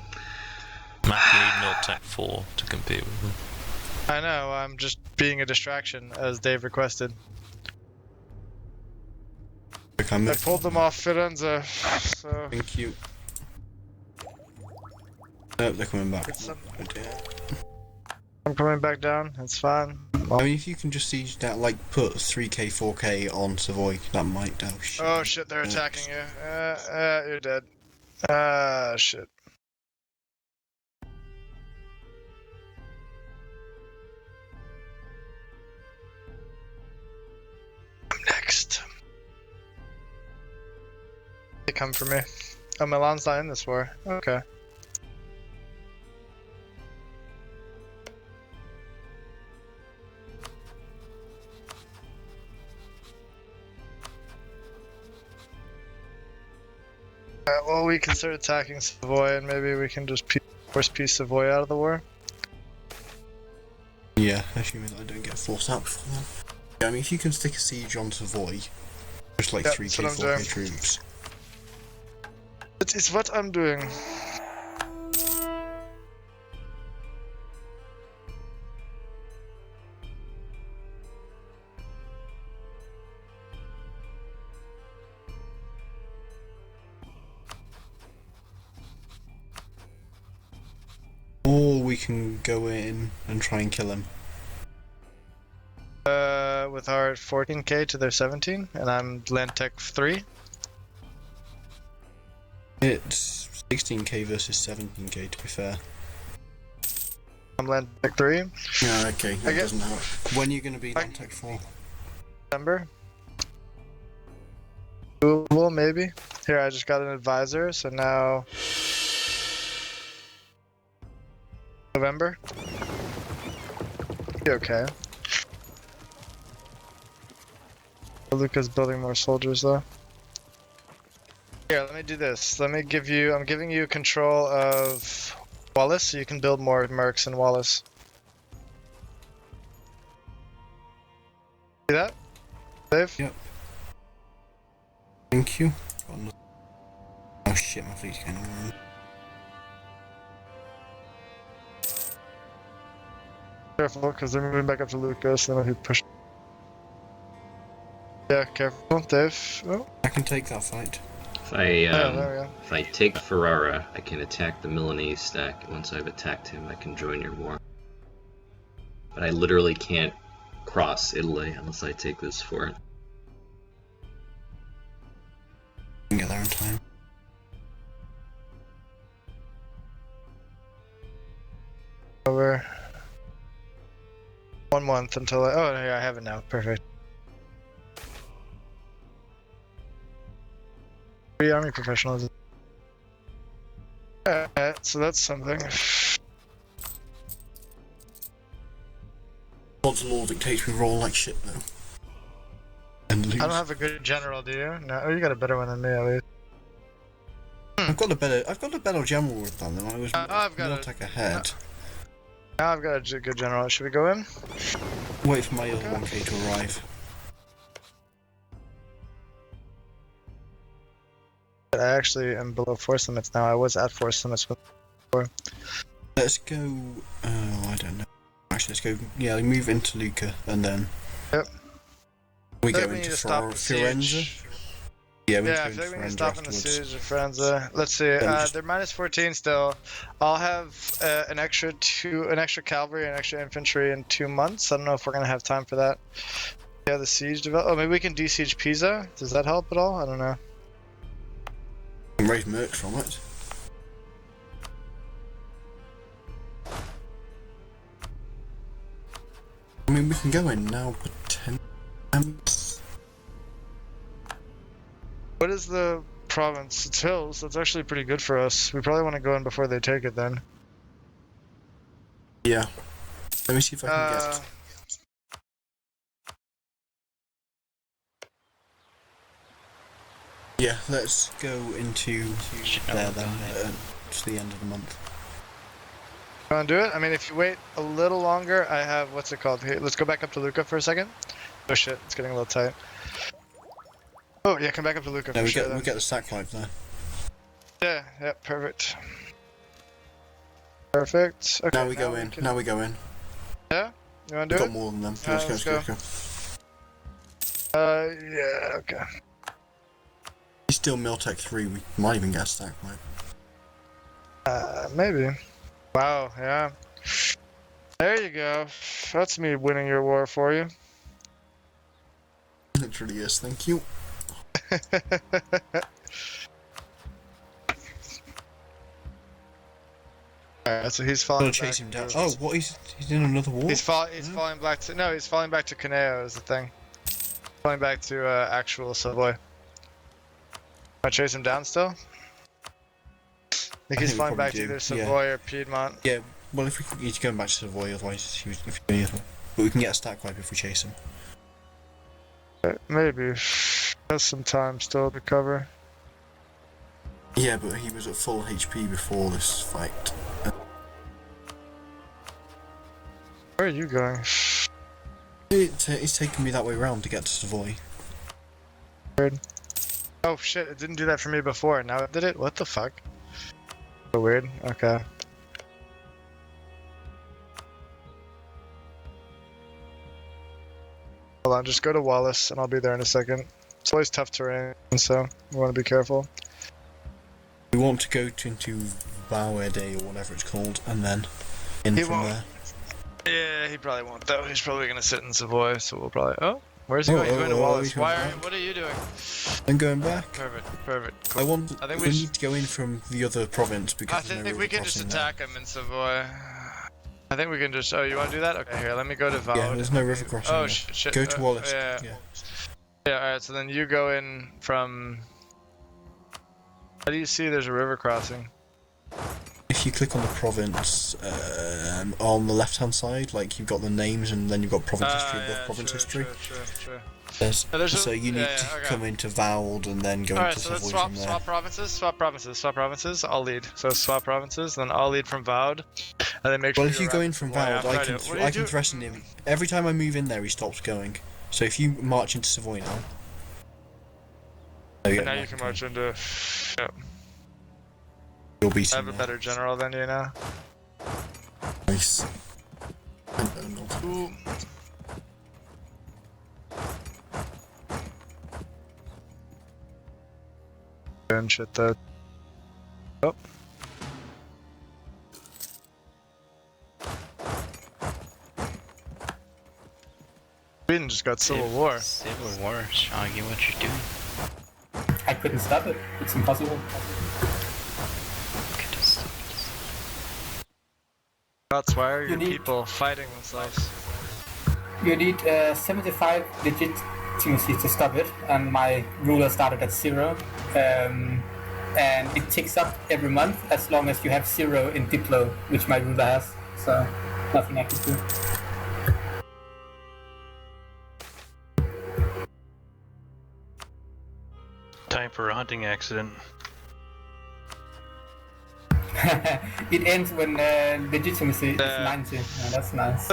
Mach, you need no Tech 4 to compete with him. I know, I'm just being a distraction, as Dave requested. Like, I pulled them off Firenze, so... Thank you. Nope, they're coming back. It's some- Oh dear. I'm coming back down. It's fine. I mean, if you can just siege that, like, put 3k, 4k on Savoy, that might. Oh shit. Oh shit, they're attacking you. You're dead. Shit. I'm next. They come for me. Oh, Milan's not in this war. Okay. Well, we can start attacking Savoy, and maybe we can just force Peace Savoy out of the war. Yeah, assuming that I don't get forced out before then. Yeah, I mean, if you can stick a siege on Savoy, just like Yeah, 3k, that's what I'm 4k troops. It's what I'm doing. Or we can go in and try and kill him. With our 14k to their 17, and I'm land tech 3. It's 16k versus 17k, to be fair. I'm land tech 3. Yeah, okay, that guess- doesn't help. When are you going to be land tech 4? December. Doable, maybe. Here, I just got an advisor, so now November. Be okay. Luca's building more soldiers though. Here, let me do this. I'm giving you control of Wallace, so you can build more mercs in Wallace. See that? Dave? Yep. Thank you. Oh shit, my fleet's getting ruined. Careful, because they're moving back up to Lucas, and then he'll push. Yeah, careful, Dave. Oh, I can take that fight. If there we go. if I take Ferrara, I can attack the Milanese stack. Once I've attacked him, I can join your war. But I literally can't cross Italy unless I take this fort. I can get there in time. Over 1 month until oh yeah, I have it now. Perfect. 3 army professionals. Alright, so that's something. God's law dictates we roll like shit though. And lose. I don't have a good general, do you? No, oh, you got a better one than me at least. I've got a better general than them. I was I've got more a- tech ahead. Now I've got a good general. Should we go in? Wait for my other 1k to arrive. I actually am below force limits now. I was at force limits before. Let's go. Oh, I don't know. Actually, let's go. Yeah, we move into Lucca and then. Yep. We I go think we need into to stop the Firenze. siege. Yeah, we Yeah, I need to feel go like we into can Firenze stop in the afterwards. siege of Firenze. Let's see. we just- They're minus 14 still. I'll have an extra cavalry and extra infantry in 2 months. I don't know if we're gonna have time for that. Yeah, the siege develop. Oh, maybe we can de-siege Pisa. Does that help at all? I don't know. We can raise mercs from it. I mean, we can go in now, potentially. What is the province? It's hills. That's actually pretty good for us. We probably want to go in before they take it then. Yeah. Let me see if I can get. Yeah, let's go into there then, to the end of the month. You want to do it? I mean, if you wait a little longer, I have, what's it called? Here, let's go back up to Lucca for a second. Oh shit, it's getting a little tight. Oh yeah, come back up to Lucca No, for we sure. get the sack life there. Yeah, perfect. Perfect. Okay, Now we go in. can- Now we go in. Yeah? You wanna do We've got it? more than them. Let's go. Yeah, okay. He's still Miltech 3. We might even get a stack life. Maybe. Wow, yeah. There you go. That's me winning your war for you. Literally is, thank you. Alright, so he's I'm falling gonna back. chase him down. Oh, what? He's in another war? He's falling back to... No, he's falling back to Caneo is the thing. Falling back to actual Savoy. I chase him down still? I think he's we flying probably back to do, either yeah. Savoy or Piedmont. Yeah, well, he's going back to Savoy, otherwise he was if he but we can get a stack wipe if we chase him. Maybe. Has some time still to cover. Yeah, but he was at full HP before this fight. Where are you going? It's taken me that way around to get to Savoy. Weird. Oh shit, it didn't do that for me before. Now it did it? What the fuck? So weird. Okay. Hold on, just go to Wallace and I'll be there in a second. It's always tough terrain, so we want to be careful. We want to go into Bower Day or whatever it's called, and then in He from won't. there. Yeah, he probably won't though. He's probably gonna sit in Savoy, so we'll probably... Oh, where's he going? He's going to Wallace. he's going back. What are you doing? I'm going back. Perfect. I want. I think we we need to go in from the other province I because there's think no we river can just crossing attack him in Savoy. I think we can just... Oh, you want to do that? Okay, here, let me go to Vaud. there. Yeah, there's no river crossing. Oh, there. shit. Go to Wallace. Yeah, alright, so then you go in from... How do you see there's a river crossing? If you click on the province on the left-hand side, like you've got the names and then you've got province history above province history. True. So you need to come into Vaud and then go Alright, into so let's Savoy from there. swap provinces. I'll lead. So swap provinces, then I'll lead from Vaud, and then make sure. Well, if you go in from Vaud, I What can threaten him. Every time I move in there, he stops going. So if you march into Savoy now. Now you can march into... Yep. You'll be I have a better general than you now. Nice. Ooh. And shit that. Oh. Sweden just got Civil War. Civil War, Shoggy, what you doing? I couldn't stop it. It's impossible. That's why are You your need- people fighting themselves? You need 75 legitimacy to stop it, and my ruler started at 0. And it ticks up every month as long as you have 0 in Diplo, which my ruler has. So, nothing I can do. Time for a hunting accident. It ends when legitimacy is 90. Yeah, that's nice.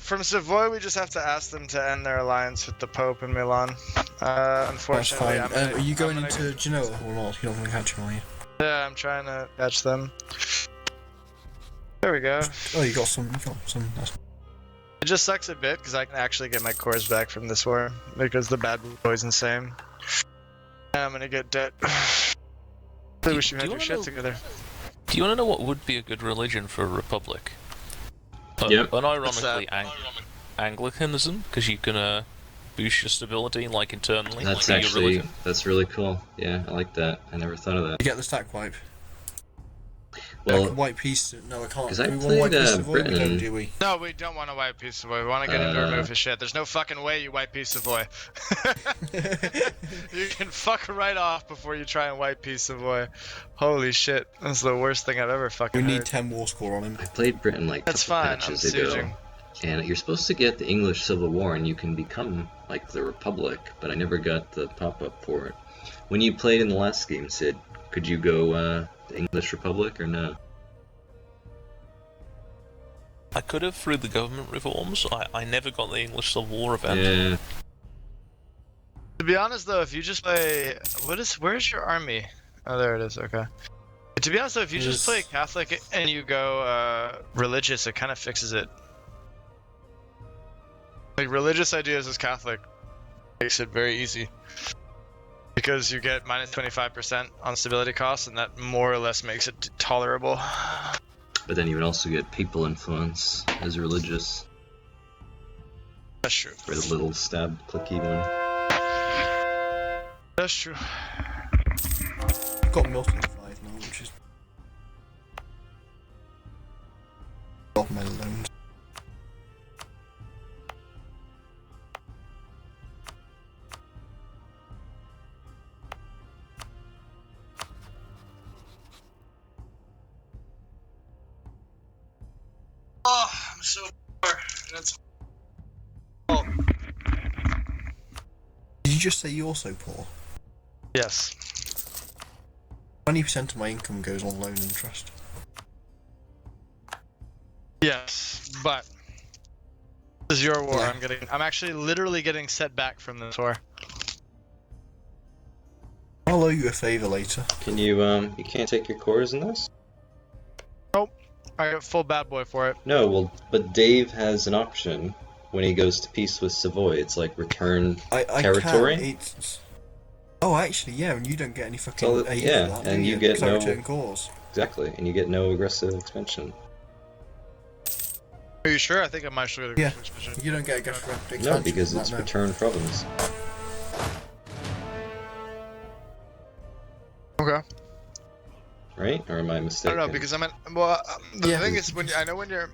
From Savoy, we just have to ask them to end their alliance with the Pope in Milan. That's Unfortunately, fine. Are you going into Genoa or not? You're not going to catch him, are you? Yeah, I'm trying to catch them. There we go. Oh, you got some. That's... It just sucks a bit because I can actually get my cores back from this war because the bad boy's insane. And I'm gonna get debt. I wish you had your shit together. Do you want to know what would be a good religion for a republic? Yep. Unironically, Anglicanism, because you can boost your stability, like internally. That's like, your actually religion. that's really cool. Yeah, I like that. I never thought of that. You get the stack wipe. Well, white piece. No, I can't. 'cause I Do we played, want white piece of Britain. We don't, do we? No, we don't want to wipe Peace Savoy. We want to get him to remove his shit. There's no fucking way you wipe Peace Savoy. You can fuck right off before you try and wipe Peace Savoy. Holy shit. That's the worst thing I've ever fucking We need heard. 10 war score on him. I played Britain like a That's couple fine, I'm patches ago, sieging. and you're supposed to get the English Civil War, and you can become like the Republic. But I never got the pop-up for it. When you played in the last game, Sid, could you go the English Republic or no? I could have through the government reforms. I never got the English Civil War event. Yeah. To be honest though, if you just play... Where's your army? Oh, there it is, okay. To be honest though, if you just play Catholic and you go religious, it kind of fixes it. Like, religious ideas as Catholic makes it very easy. Because you get minus 25% on stability costs, and that more or less makes it tolerable. But then you would also get people influence as religious. That's true. For the little stab clicky one. That's true. I've got Milton 5 now, which is off my loans. Oh, I'm so poor. That's Did you just say you're so poor? yes. 20% of my income goes on loan interest. Yes, but this is your war. Yeah. I'm actually literally getting set back from this war. I'll owe you a favour later. Can you you can't take your cores in this? I got full bad boy for it. No, well, but Dave has an option when he goes to peace with Savoy. It's like return I territory. Can. It's... Oh, actually, yeah, and you don't get any fucking So, aid yeah, for that, and do you get 'Cause I no- return cores. Exactly, and you get no aggressive expansion. Are you sure? I think I might actually get a Yeah. expansion. You don't get a gas expansion. No, because from it's that, no. return province. Okay. Right? Or am I I mistaken? don't know because I'm an, well. The Yeah. thing is, I know when you're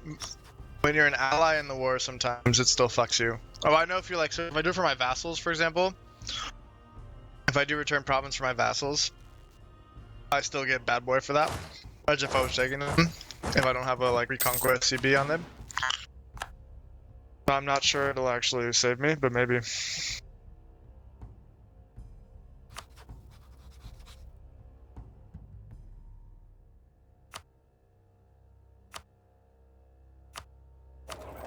an ally in the war, sometimes it still fucks you. Oh, I know if you're like, so if I do it for my vassals, for example, if I do return province for my vassals, I still get bad boy for that. As if I was taking them, if I don't have a like reconquest CB on them. I'm not sure it'll actually save me, but maybe.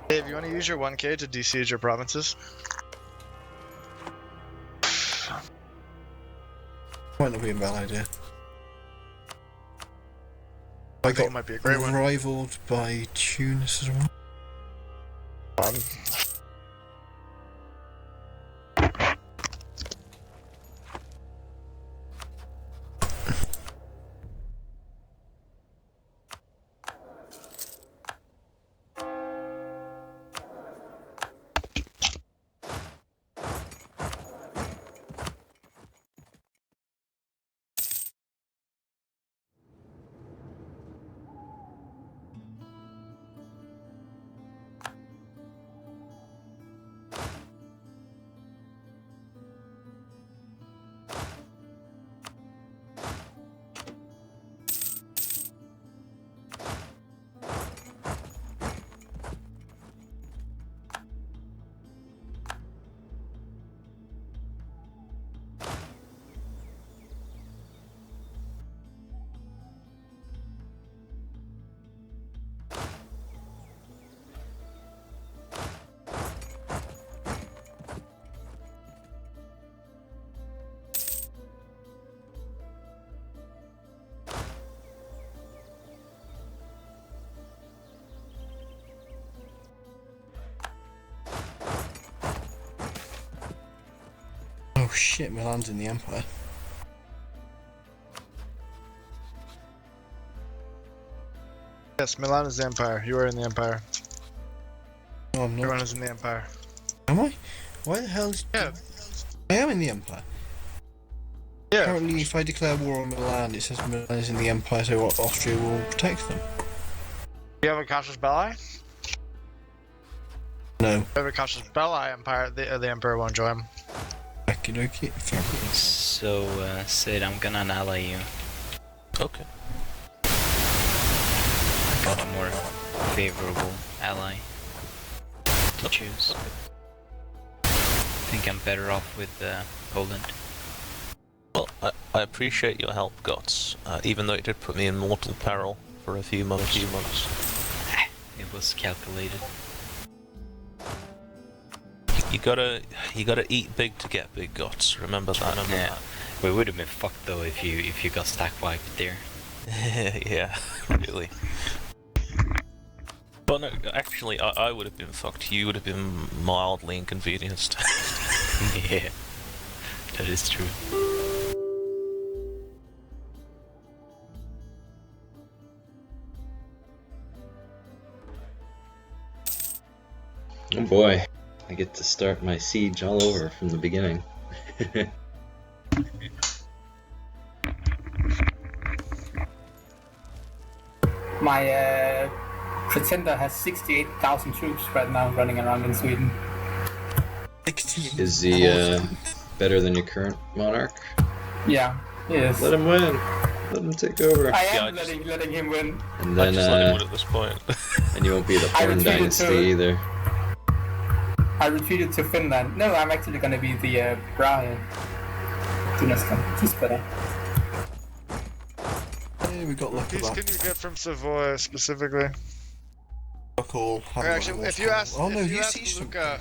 Dave, you want to use your 1k to de-siege your provinces? Might not be a bad idea. I think it might be a great one. Rivaled by Tunis as well. Oh shit, Milan's in the Empire. Yes, Milan is the Empire. You are in the Empire. No, I'm Everyone not. is in the Empire. Am I? Why the hell is... Yeah. I am in the Empire. Yeah. Apparently, if I declare war on Milan, it says Milan is in the Empire, so Austria will protect them. You have a cautious belli? No. You have a cautious belli Empire. The Emperor won't join. Okie dokie. Fair enough. So, Sid, I'm gonna ally you. Okay. Got a more favorable ally to choose. I think I'm better off with Poland. Well, I appreciate your help, Gots, even though it did put me in mortal peril for a few months. It was calculated. You gotta eat big to get big, Gots. Remember that. Yeah. We would have been fucked though if you got stack wiped there. Yeah, really. But no, actually, I would have been fucked. You would have been mildly inconvenienced. Yeah, that is true. Oh boy, I get to start my siege all over from the beginning. My pretender has 68,000 troops right now running around in Sweden. 16. Is he better than your current monarch? Yeah, he is. Let him win. Let him take over. I Yeah, am I just- letting him win. And I then, just let him win at this point. and you won't be the I Horn retreated Dynasty to- either. I retreated to Finland. No, I'm actually gonna be the Brian. He's better. Hey, we got lucky These back. can you get from Savoy specifically? Cool. Actually, if you ask, oh no, if you you ask see Luca,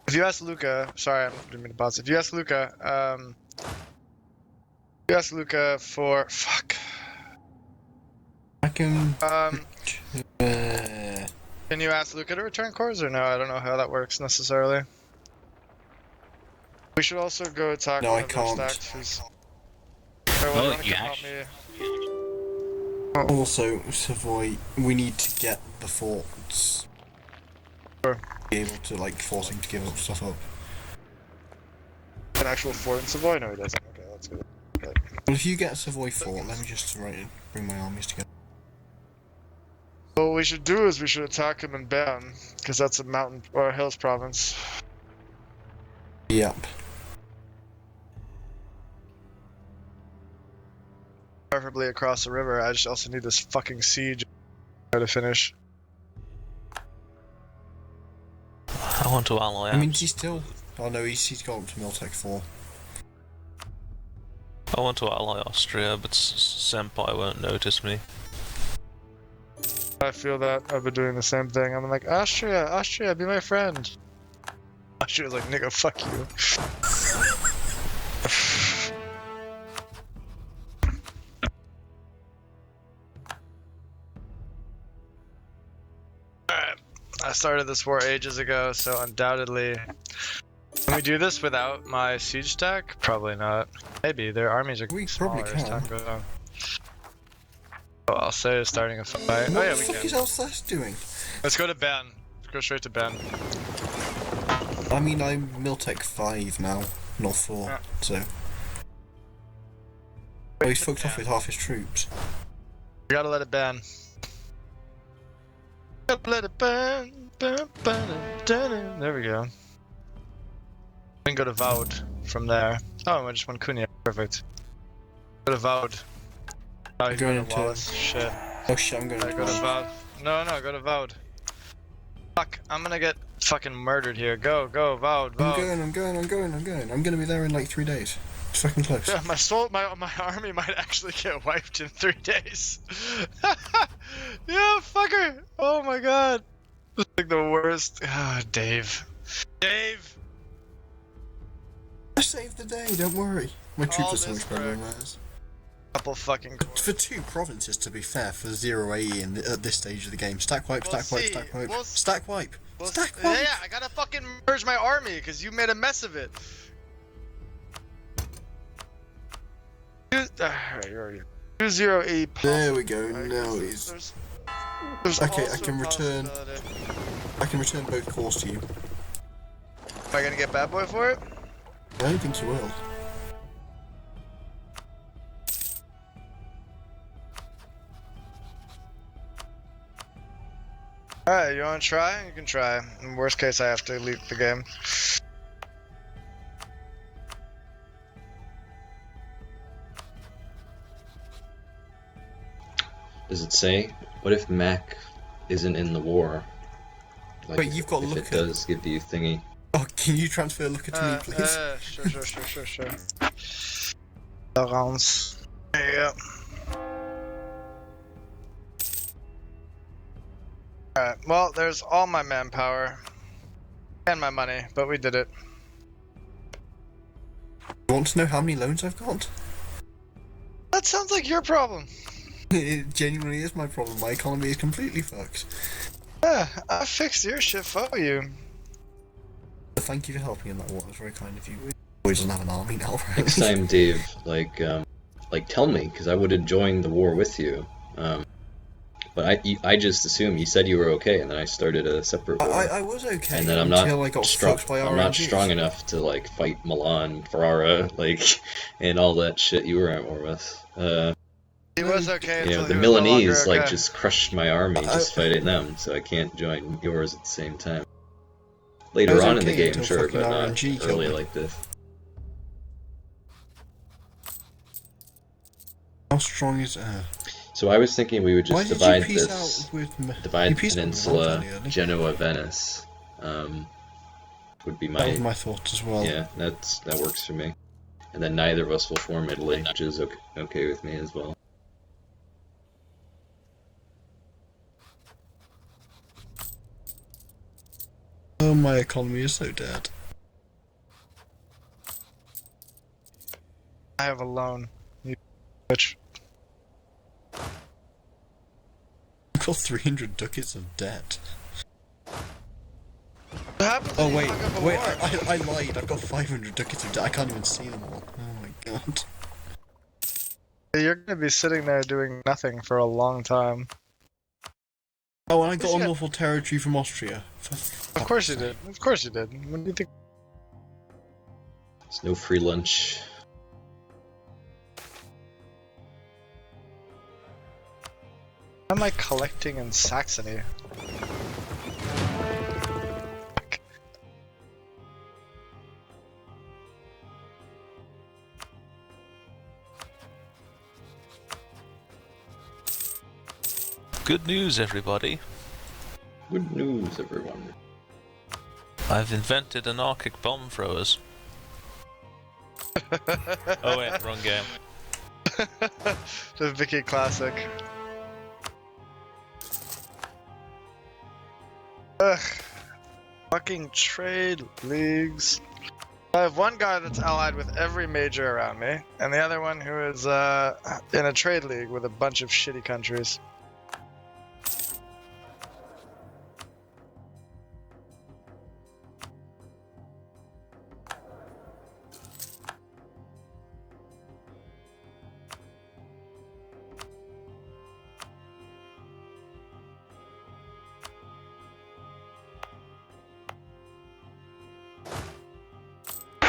if you ask Luca, sorry, I didn't mean to pause. If you ask Luca, if you ask Luca for I can. can you ask Luca to return cores or no? I don't know how that works necessarily. We should also go attack No, one I of their can't. stacks who's... Oh, you you help actually- me. Also, Savoy, we need to get the forts. Sure. Be able to like force him to give up stuff up. An actual fort in Savoy? No, he doesn't. Okay, that's good. Okay. Well, if you get a Savoy fort, let me just bring my armies together. What we should do is we should attack him in Bern, because that's a mountain or a hills province. Yep. Preferably across the river. I just also need this fucking siege to finish. I want to ally I mean, he's still. Oh no, he's gone up to Miltech 4. I want to ally Austria, but Senpai won't notice me. I feel that. I've been doing the same thing. I'm like, Austria, be my friend. Austria's like, nigga, fuck you. Alright. I started this war ages ago, so undoubtedly... Can we do this without my siege stack? Probably not. Maybe. Their armies are We smaller probably as can. time goes on. Oh, I'll say is starting a fight. What Oh yeah, the we fuck can. is Alsace doing? Let's go to Ben. Let's go straight to Ben. I mean, I'm Miltech 5 now, not 4, Yeah. so. Oh, he's fucked off with half his troops. We gotta let it ban. Gotta let it ban. There we go. We can go to Vaud from there. Oh, I just won Kunia. Perfect. Go to Vaud. Oh, he's going to Going to- Wallace. Shit. Oh shit, I'm going Go to Vaud. No, go to Vaud. Fuck, I'm gonna get fucking murdered here. Go, Vaud. I'm going. I'm gonna be there in like 3 days. It's fucking close. Yeah, my army might actually get wiped in 3 days. Yeah, fucker. Oh my god. This is like the worst. Ah, Dave. I saved the day, don't worry. My troops All are so this much better than work. theirs. Couple fucking. For 2 provinces, to be fair, for 0 AE at this stage of the game. Stack wipe, We'll stack wipe, see. stack wipe. We'll Stack wipe! Well, Stack wipe! yeah, I gotta fucking merge my army because you made a mess of it. Alright, you're already. 2-0 There we go, now he's... There's Okay, I also can a return. possibility. I can return both cores to you. Am I gonna get bad boy for it? I don't think you will. Alright, you wanna try? You can try. In worst case, I have to leave the game. Does it say? What if Mach isn't in the war? Like, Wait, you've got if Looker. it does give you thingy. Oh, can you transfer Looker to me, please? Sure. Laurence. There you go. Alright, well, there's all my manpower. And my money, but we did it. You want to know how many loans I've got? That sounds like your problem. It genuinely is my problem. My economy is completely fucked. Yeah, I fixed your shit for you. But thank you for helping in that war. That's very kind of you. Boy doesn't have an army now, right? Next time, Dave, like tell me, because I would have joined the war with you. But I just assumed you said you were okay, and then I started a separate war. I was okay and then I'm until not I got strong. fucked by I'm not RNGs. strong enough to like fight Milan, Ferrara, like, and all that shit you were at war with. He was okay You know, until the he was no longer Milanese like okay. just crushed my army just fighting them, so I can't join yours at the same time. Later on in the game, until sure, fucking but not RNG killed early me. like this. How strong is So I was thinking we would Why just did divide you peace this, out with divide you the peaced out with peninsula, Malta earlier? Genoa, Venice. Would be That was my my thought as well. yeah. That works for me. And then neither of us will form Italy, which is okay with me as well. Oh, my economy is so dead. I have a loan. Which I've got 300 ducats of debt. what happens Oh when you wait, fuck up a wait, war? I lied. I've got 500 ducats of debt. I can't even see them all. Oh my god. You're gonna be sitting there doing nothing for a long time. Oh, and I got Yeah. unlawful territory from Austria. Of course you did. Of course you did. What do you think? There's no free lunch. Why am I collecting in Saxony? Good news, everybody. Good news, everyone. I've invented anarchic bomb throwers. Oh wait, wrong game. The Vicky classic. Ugh. Fucking trade leagues. I have one guy that's allied with every major around me, and the other one who is in a trade league with a bunch of shitty countries.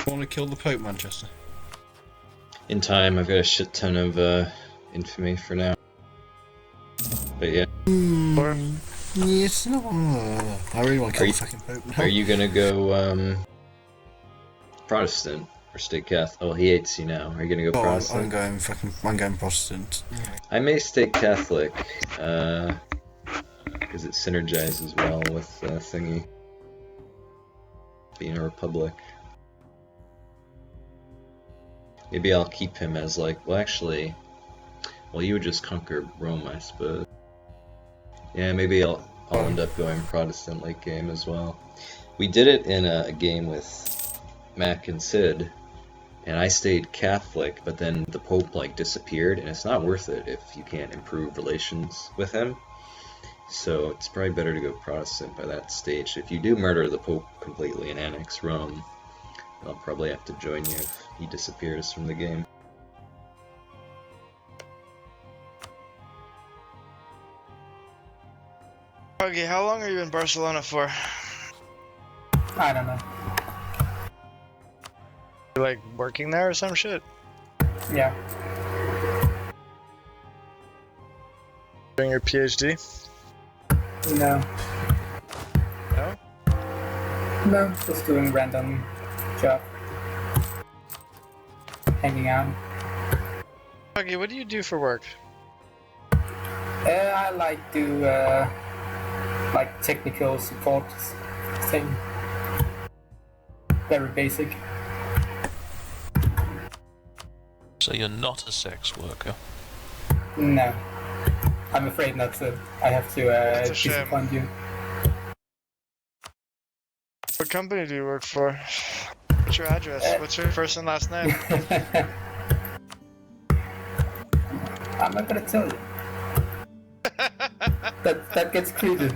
Want to kill the Pope, Manchester? In time, I've got a shit ton of infamy for now. But yeah, Yes, no. I really want to kill Are the fucking Pope now. are you gonna go Protestant or stay Catholic? Oh, he hates you now. Are you gonna go Oh, Protestant? I'm going Protestant. I may stay Catholic, because it synergizes well with thingy being a republic. Maybe I'll keep him as like, well, actually, well, you would just conquer Rome, I suppose. Yeah, maybe I'll end up going Protestant late game as well. We did it in a game with Mach and Sid, and I stayed Catholic, but then the Pope like disappeared, and it's not worth it if you can't improve relations with him. So it's probably better to go Protestant by that stage. If you do murder the Pope completely and annex Rome, I'll probably have to join you if he disappears from the game. Okay, how long are you in Barcelona for? I don't know. You like working there or some shit? Yeah. Doing your PhD? No. No? No, just doing random job. Hanging out. Okay, what do you do for work? I like to like technical support thing. Very basic. So you're not a sex worker. No. I'm afraid not to. I have to That's a shame. disappoint you. What company do you work for? What's your address? What's your first and last name? I'm not gonna tell you. That gets creepy.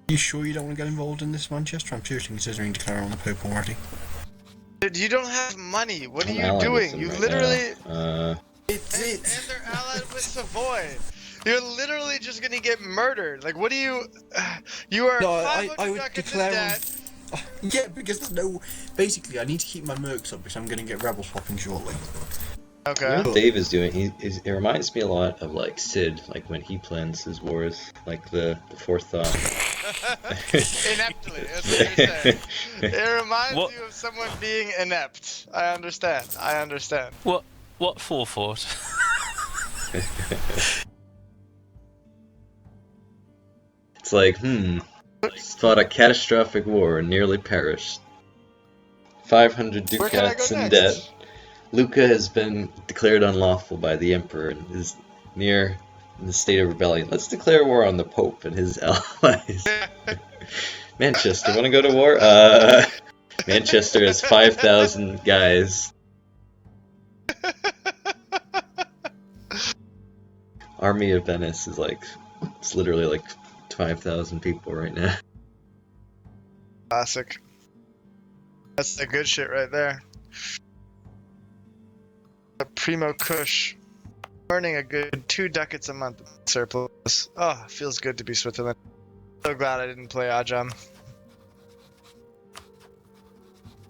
You sure you don't want to get involved in this, Manchester? I'm seriously considering declaring on the Pope already. Dude, you don't have money. What are I'm you allied with doing? him You right literally. now. And they're allied with Savoy. You're literally just gonna get murdered. Like, what do you? You are No, 500 I would ducats in declare debt. Yeah, because there's no... Basically, I need to keep my mercs up because I'm going to get rebel swapping shortly. Okay. You know what Dave is doing? It reminds me a lot of like Sid, like when he plans his wars, like the forethought. Ineptly, that's what you're saying. It reminds What? you of someone being inept. I understand. What forethought? It's like, fought a catastrophic war and nearly perished. 500 Where can I ducats go in next? debt. Luca has been declared unlawful by the Emperor and is near the state of rebellion. Let's declare war on the Pope and his allies. Manchester, want to go to war? Manchester has 5,000 guys. Army of Venice is like, it's literally like 5,000 people right now. Classic. That's the good shit right there. The Primo Kush. Earning a good 2 ducats a month surplus. Oh, feels good to be Switzerland. So glad I didn't play Ajam.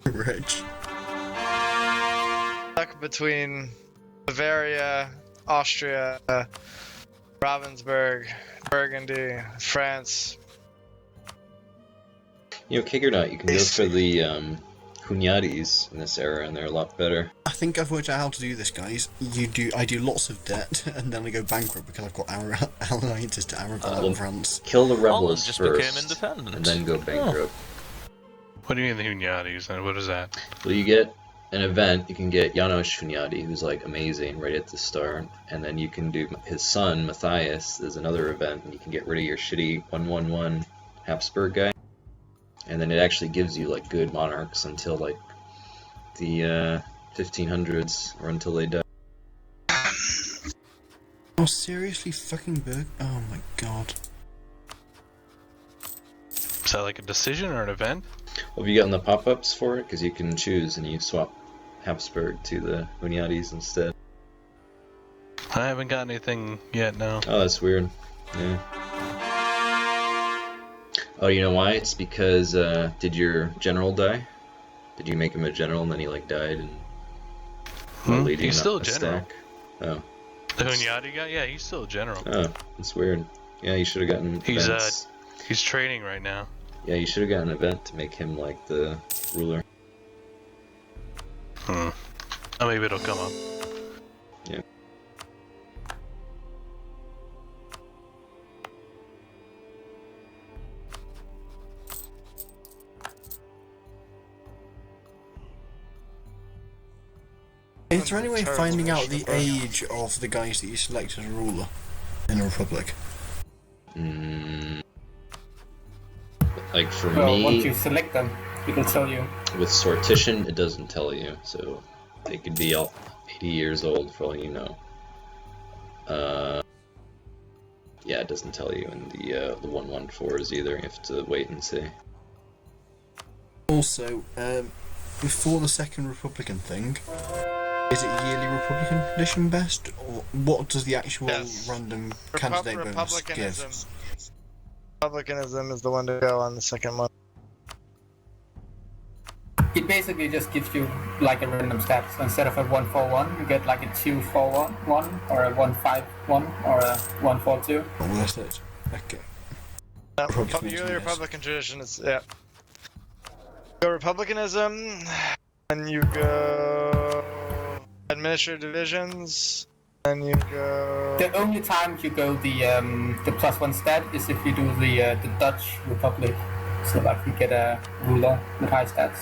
Rich. Stuck between Bavaria, Austria, Ravensburg, Burgundy, France. You know, Kager not, you can go for the Hunyadis in this era, and they're a lot better. I think I've worked out how to do this, guys. I do lots of debt, and then I go bankrupt because I've got alliances to Aragon and France. Kill the rebels Holland just became first, independent. and then go bankrupt. What do you mean the Hunyadis, and what is that? Well, you get an event, you can get Janos Hunyadi, who's like amazing right at the start, and then you can do his son, Matthias, is another event, and you can get rid of your shitty 111 Habsburg guy. And then it actually gives you like good monarchs until like the 1500s or until they die. Oh, seriously, fucking Berg? Oh my god. Is that like a decision or an event? What have you gotten the pop-ups for it? Because you can choose and you swap Habsburg to the Hunyadis instead. I haven't got anything yet, no. Oh, that's weird. Yeah. Oh, you know why? It's because, did your general die? Did you make him a general and then he, like, died and... leading He's still a a general. stack? Oh. The Hunyadi guy? Yeah, he's still a general. Oh, that's weird. Yeah, you should have gotten He's, events. He's training right now. Yeah, you should have gotten an event to make him, like, the ruler. Oh, maybe it'll come up. Yeah. Is there any way of Terrible finding out the mission, age of the guys that you select as a ruler in a republic? Like, for Well, me... once you select them, it'll tell you. With sortition, it doesn't tell you, so they could be all 80 years old for all you know. Yeah, it doesn't tell you in the 114s either. You have to wait and see. Also, before the second Republican thing, is it yearly Republican edition best, or what does the actual Yes. random candidate bonus Republicanism. give? Republicanism is the one to go on the second one. It basically just gives you like a random stat. So instead of a 141, you get like a 241 or a 151 or a 142. Not worth it. Okay. Republicanism, Yearly yes. Republican tradition is, yeah. Go Republicanism, and you go administrative divisions, and you go... The only time you go the +1 stat is if you do the Dutch Republic. So like you get a ruler with high stats.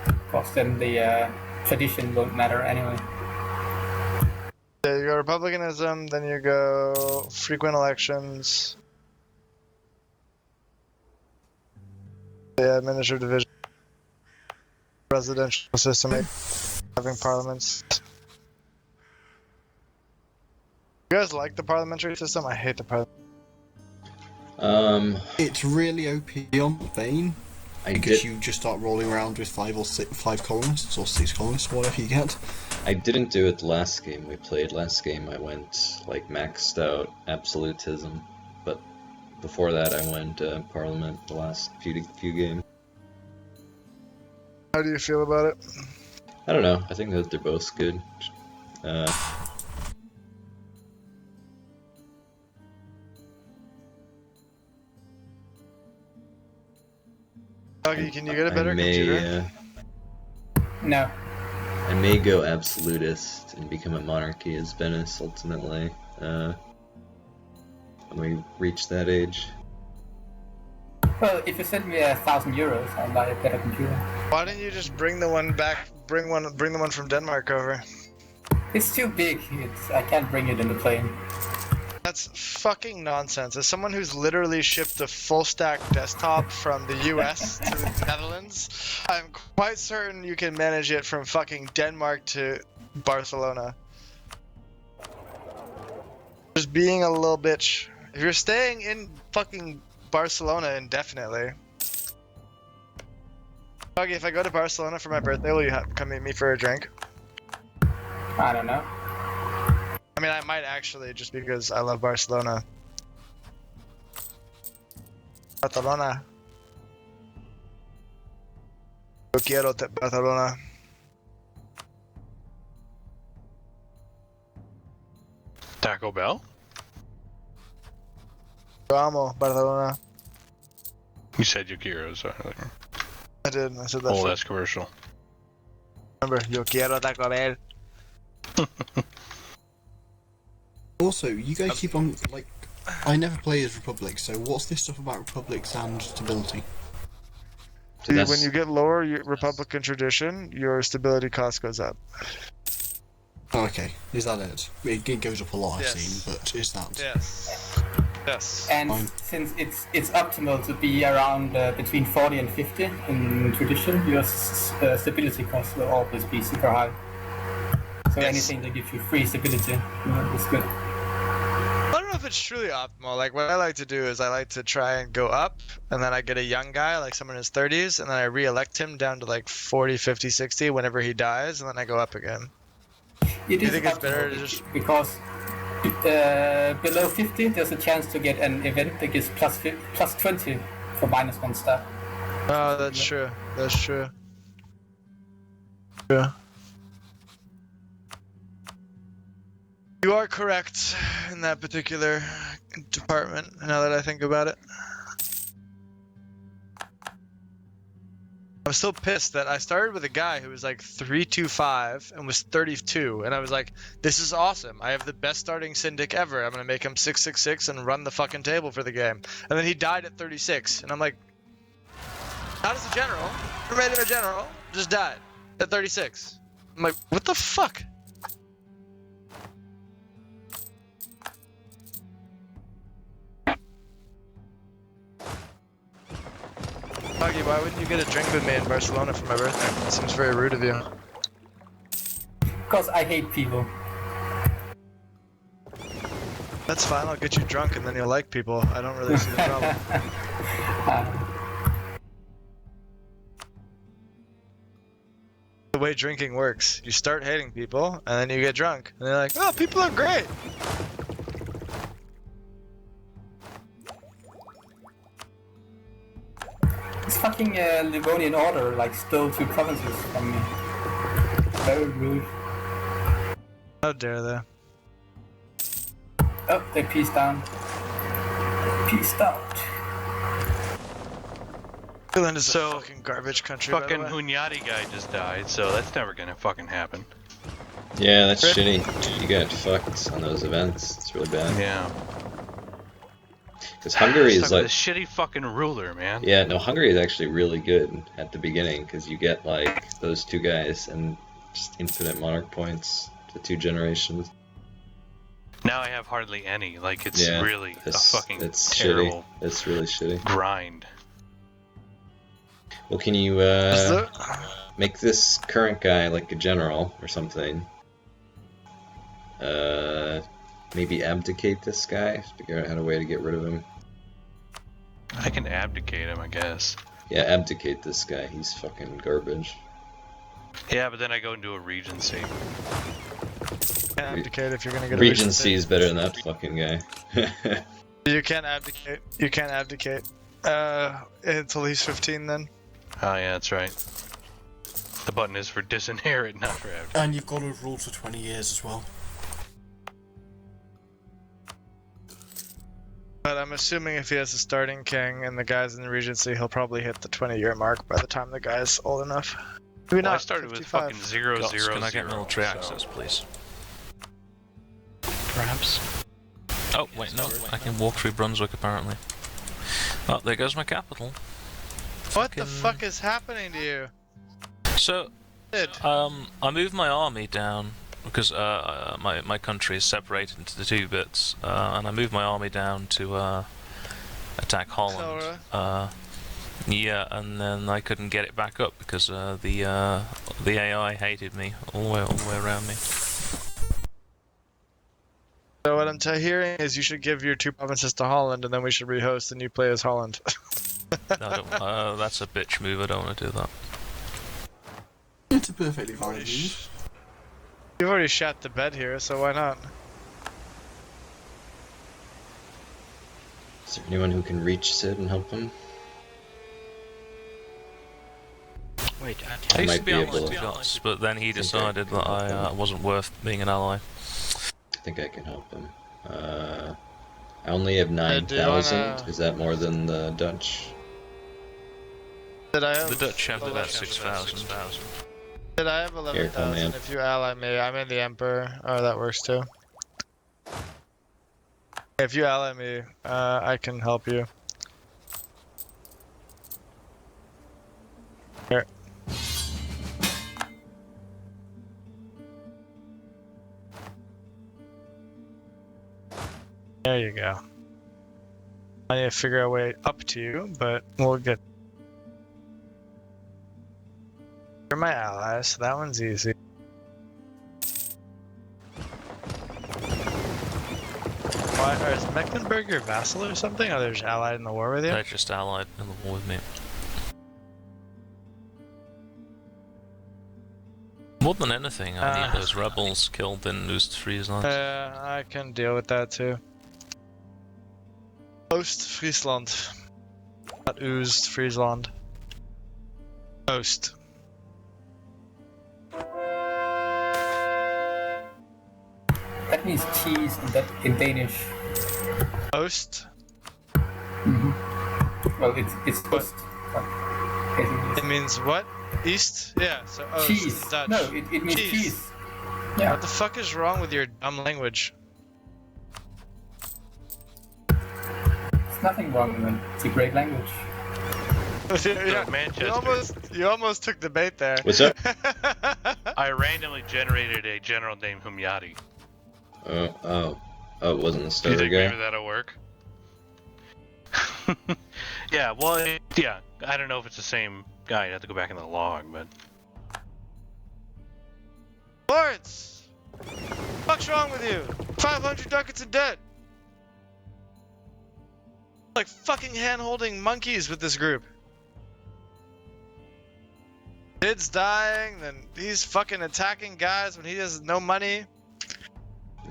Because then the tradition won't matter anyway. Yeah, you go Republicanism, then you go frequent elections. Yeah, administrative division. Presidential system, having parliaments. You guys like the parliamentary system? I hate the parliament. It's really OP on Spain, because you just start rolling around with 5 colonists or 6 colonists, whatever you get. I didn't do it the last game we played. Last game I went like maxed out absolutism, but before that I went Parliament the last few games. How do you feel about it? I don't know. I think that they're both good. Doggy, can you get a better computer? No. I may go absolutist and become a monarchy as Venice ultimately. When we reach that age. Well, if you send me €1,000, I'll buy a better computer. Why didn't you just bring the one back? Bring the one from Denmark over. It's too big. I can't bring it in the plane. That's fucking nonsense. As someone who's literally shipped a full stack desktop from the US to the Netherlands, I'm quite certain you can manage it from fucking Denmark to Barcelona. Just being a little bitch. If you're staying in fucking Barcelona indefinitely. Doggy, if I go to Barcelona for my birthday, will you come meet me for a drink? I don't know. I mean, I might actually, just because I love Barcelona. Barcelona. Yo quiero Barcelona. Taco Bell? Yo amo Barcelona. You said yo quiero, so I did. I said that. oh, that's commercial. Remember, yo quiero Taco Bell. Also, you guys keep on, like, I never play as Republic, so what's this stuff about Republics and stability? See, when you get lower Republican tradition, your stability cost goes up. Oh, okay, is that it? It goes up a lot, I've Yes. seen, but is that... Yes. Yes. And Fine. since it's optimal to be around between 40 and 50 in tradition, your stability costs will always be super high. So Yes. anything that gives you free stability is good. I don't know if it's truly optimal. Like, what I like to do is I like to try and go up, and then I get a young guy, like someone in his 30s, and then I re-elect him down to like 40, 50, 60 whenever he dies, and then I go up again. It You is think it's better to optimal just... because below 50 there's a chance to get an event that gives plus 20 for -1 stat. Oh, that's true. That's true. Yeah. You are correct in that particular department, now that I think about it. I'm still pissed that I started with a guy who was like 325 and was 32, and I was like, this is awesome. I have the best starting syndic ever. I'm going to make him 666 and run the fucking table for the game. And then he died at 36, and I'm like, how does a general, who made him a general, just died at 36? I'm like, what the fuck? Huggy, why wouldn't you get a drink with me in Barcelona for my birthday? That seems very rude of you. Because I hate people. That's fine, I'll get you drunk and then you'll like people. I don't really see the problem. The way drinking works, you start hating people, and then you get drunk, and they're like, oh, people are great! This fucking Livonian order like stole 2 provinces from me. Very rude. How dare they? Oh, they peaced down. Peaced out. Finland is So, a fucking garbage country, by Fucking the way. Hunyadi guy just died, so that's never gonna fucking happen. Yeah, that's shitty. You got fucked on those events. It's really bad. Yeah. Because Hungary Stuck is with like... this shitty fucking ruler, man. Yeah, no, Hungary is actually really good at the beginning, because you get, like, those 2 guys and just infinite monarch points to 2 generations. Now I have hardly any. Like, it's Yeah, really a fucking it's terrible shitty. It's really shitty. grind. Well, can you, Is it? make this current guy, like, a general or something? Maybe abdicate this guy? Figure out how to way to get rid of him. I can abdicate him, I guess. Yeah, abdicate this guy. He's fucking garbage. Yeah, but then I go into a regency. Can't abdicate if you're gonna get a Regency is better than that fucking guy. You can't abdicate. You can't abdicate. Until he's 15 then. Oh yeah, that's right. The button is for disinherit, not for abdicate. And you've got to rule for 20 years as well. But I'm assuming if he has a starting king and the guy's in the Regency, he'll probably hit the 20-year mark by the time the guy's old enough. Maybe Well, I not. started 55. with fucking 0, Gots, 0, can I get 0, military so- access, please? Perhaps. Oh, wait, no, I can walk through Brunswick apparently. Oh, there goes my capital. What the Fucking- fuck is happening to you? So, Dude. I moved my army down because my country is separated into the two bits, and I moved my army down to attack Holland. Yeah, and then I couldn't get it back up because the AI hated me all the way around me. So what I'm hearing is you should give your 2 provinces to Holland, and then we should rehost and you play as Holland. No, I don't, that's a bitch move. I don't want to do that. It's a perfectly valid move. You've already shat the bed here, so why not? Is there anyone who can reach Sid and help him? Wait, I used might to be be allied able to to- Gots, but then he think I decided can that help I them. wasn't worth being an ally. I think I can help him. I only have do you 9,000. wanna- Is that more than the Dutch? Did I have The Dutch have about 6,000. Did I have Here, come 11,000 in. if you ally me? I'm in the Emperor. Oh, that works too. If you ally me, I can help you. Here. There you go. I need to figure a way up to you, but we'll get. You're my ally, so that one's easy. Why, or is Mecklenburg your vassal or something? Or they're just allied in the war with you? They're just allied in the war with me. More than anything, I need those rebels killed in Ostfriesland. I can deal with that too. Ostfriesland. Not Ostfriesland. Ost. That means cheese in Danish. Ost? Well, it's Ost. but basically It means what? East? Yeah, so Ost. cheese. Dutch. No, it means cheese. Yeah. What the fuck is wrong with your dumb language? There's nothing wrong with it. It's a great language. Yeah, Manchester. you almost took the bait there. What's up? I randomly generated a general named Humyati. Oh, it wasn't the Do you starter think guy? maybe that'll work? Yeah, well, yeah. I don't know if it's the same guy. I'd have to go back in the log, but Lawrence! What's wrong with you? 500 ducats in debt! Like fucking hand-holding monkeys with this group. Kid's dying, then he's fucking attacking guys when he has no money.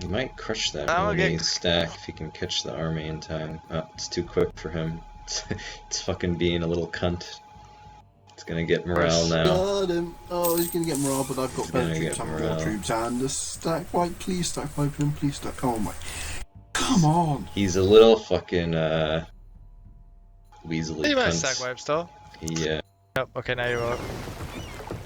He might crush that I'll army get- stack if he can catch the army in time. Oh, it's too quick for him. It's fucking being a little cunt. It's gonna get morale now. Got him. Oh, he's gonna get morale, but I've got better gonna troops get and more morale. troops and a stack wipe. Please stack wipe him. Please stack. Oh my. Come on. He's a little fucking weaselly You might cunt. stack wipe still. He Yep, okay, now you won't.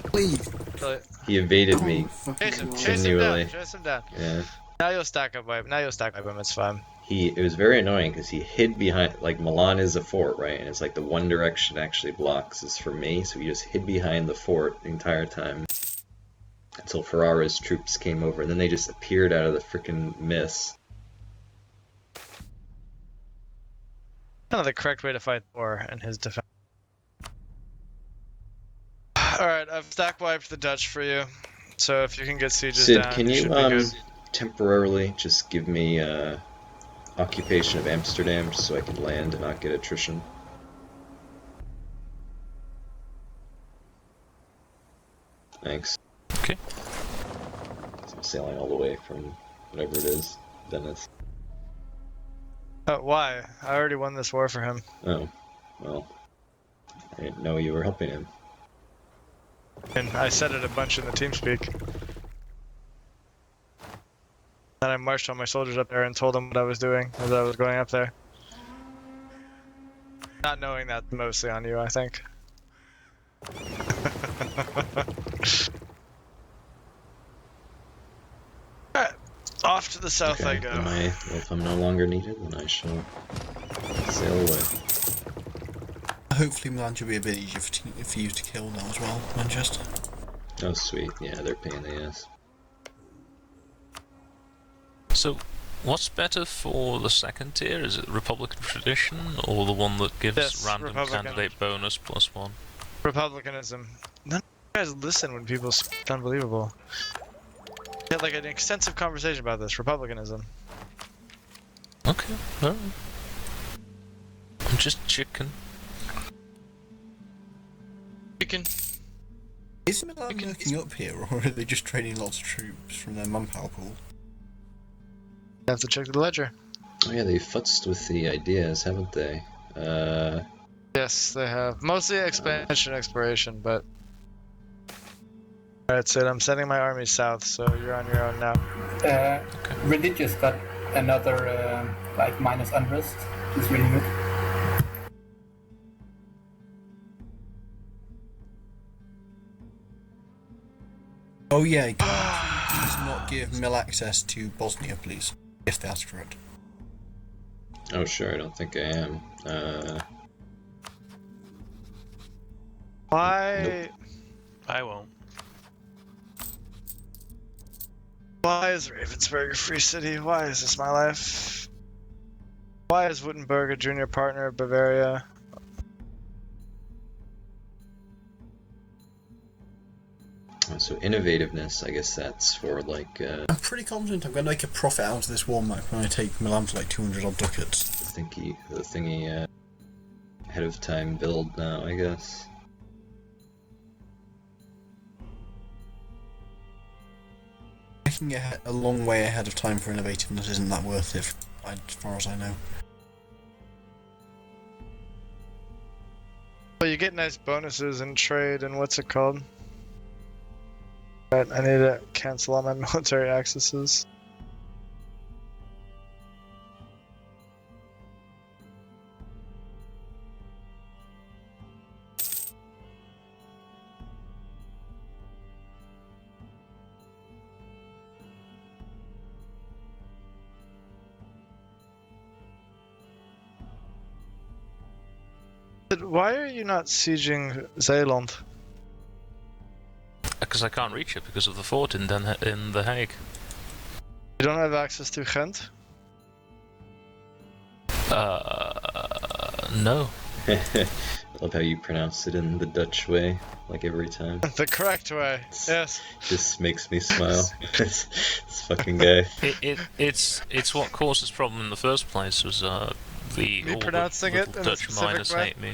Please. Kill it. he evaded Oh, me. fucking Chase him, God. chase him Continually. down, chase him down. Yeah. Now you'll stack up wipe, now you'll stack wipe him, it's fine. It was very annoying because he hid behind, like, Milan is a fort, right? And it's like the one direction actually blocks is for me, so he just hid behind the fort the entire time until Ferrara's troops came over, and then they just appeared out of the freaking mist. Kind of the correct way to fight war in his defense. Alright, I've stack wiped the Dutch for you. So if you can get sieges Sid, down, can you you should be good. temporarily just give me occupation of Amsterdam just so I can land and not get attrition? Thanks. Okay. So I'm sailing all the way from whatever it is, Venice. Why? I already won this war for him. Oh, well, I didn't know you were helping him. And I said it a bunch in the TeamSpeak. Then I marched all my soldiers up there and told them what I was doing as I was going up there. Not knowing that mostly on you, I think. Alright, off to the south I go. Well, if I'm no longer needed, then I shall sail away. Hopefully Milan should be a bit easier for you to kill now as well, Manchester. Oh, sweet. Yeah, they're a pain in the ass. So, what's better for the second tier? Is it Republican tradition or the one that gives Yes, random Republican. candidate bonus +1? Republicanism. None of you guys listen when people speak. It's unbelievable. We had like an extensive conversation about this. Republicanism. Okay, alright. I'm just chicken. Chicken. Is Milan lurking up here, or are they just training lots of troops from their manpower pool? I have to check the ledger. Oh yeah, they futzed with the ideas, haven't they? Yes, they have. Mostly expansion exploration, but... Alright, Sid, I'm sending my army south, so you're on your own now. Religious got another like minus unrest. It's really good. Oh yeah, please not give Mill access to Bosnia, please. If they ask for it. Oh sure, I don't think I am. Why... Nope. I won't. Why is Ravensburg a free city? Why is this my life? Why is Wittenberg a junior partner of Bavaria? So innovativeness, I guess that's for like I'm pretty confident I'm going to make a profit out of this war map when I take Milan for like 200 odd ducats. the thingy ahead of time build now, I guess. Making it a long way ahead of time for innovativeness isn't that worth it, as far as I know. Well, you get nice bonuses in trade and what's it called? Right, I need to cancel all my military accesses. Why are you not sieging Zeeland? Because I can't reach it because of the fort in The Hague. You don't have access to Ghent? No. I love how you pronounce it in the Dutch way, like every time. The correct way, yes. Just makes me smile. this fucking guy. It's what caused this problem in the first place was Me pronouncing it in a Dutch specific minus way? hate me.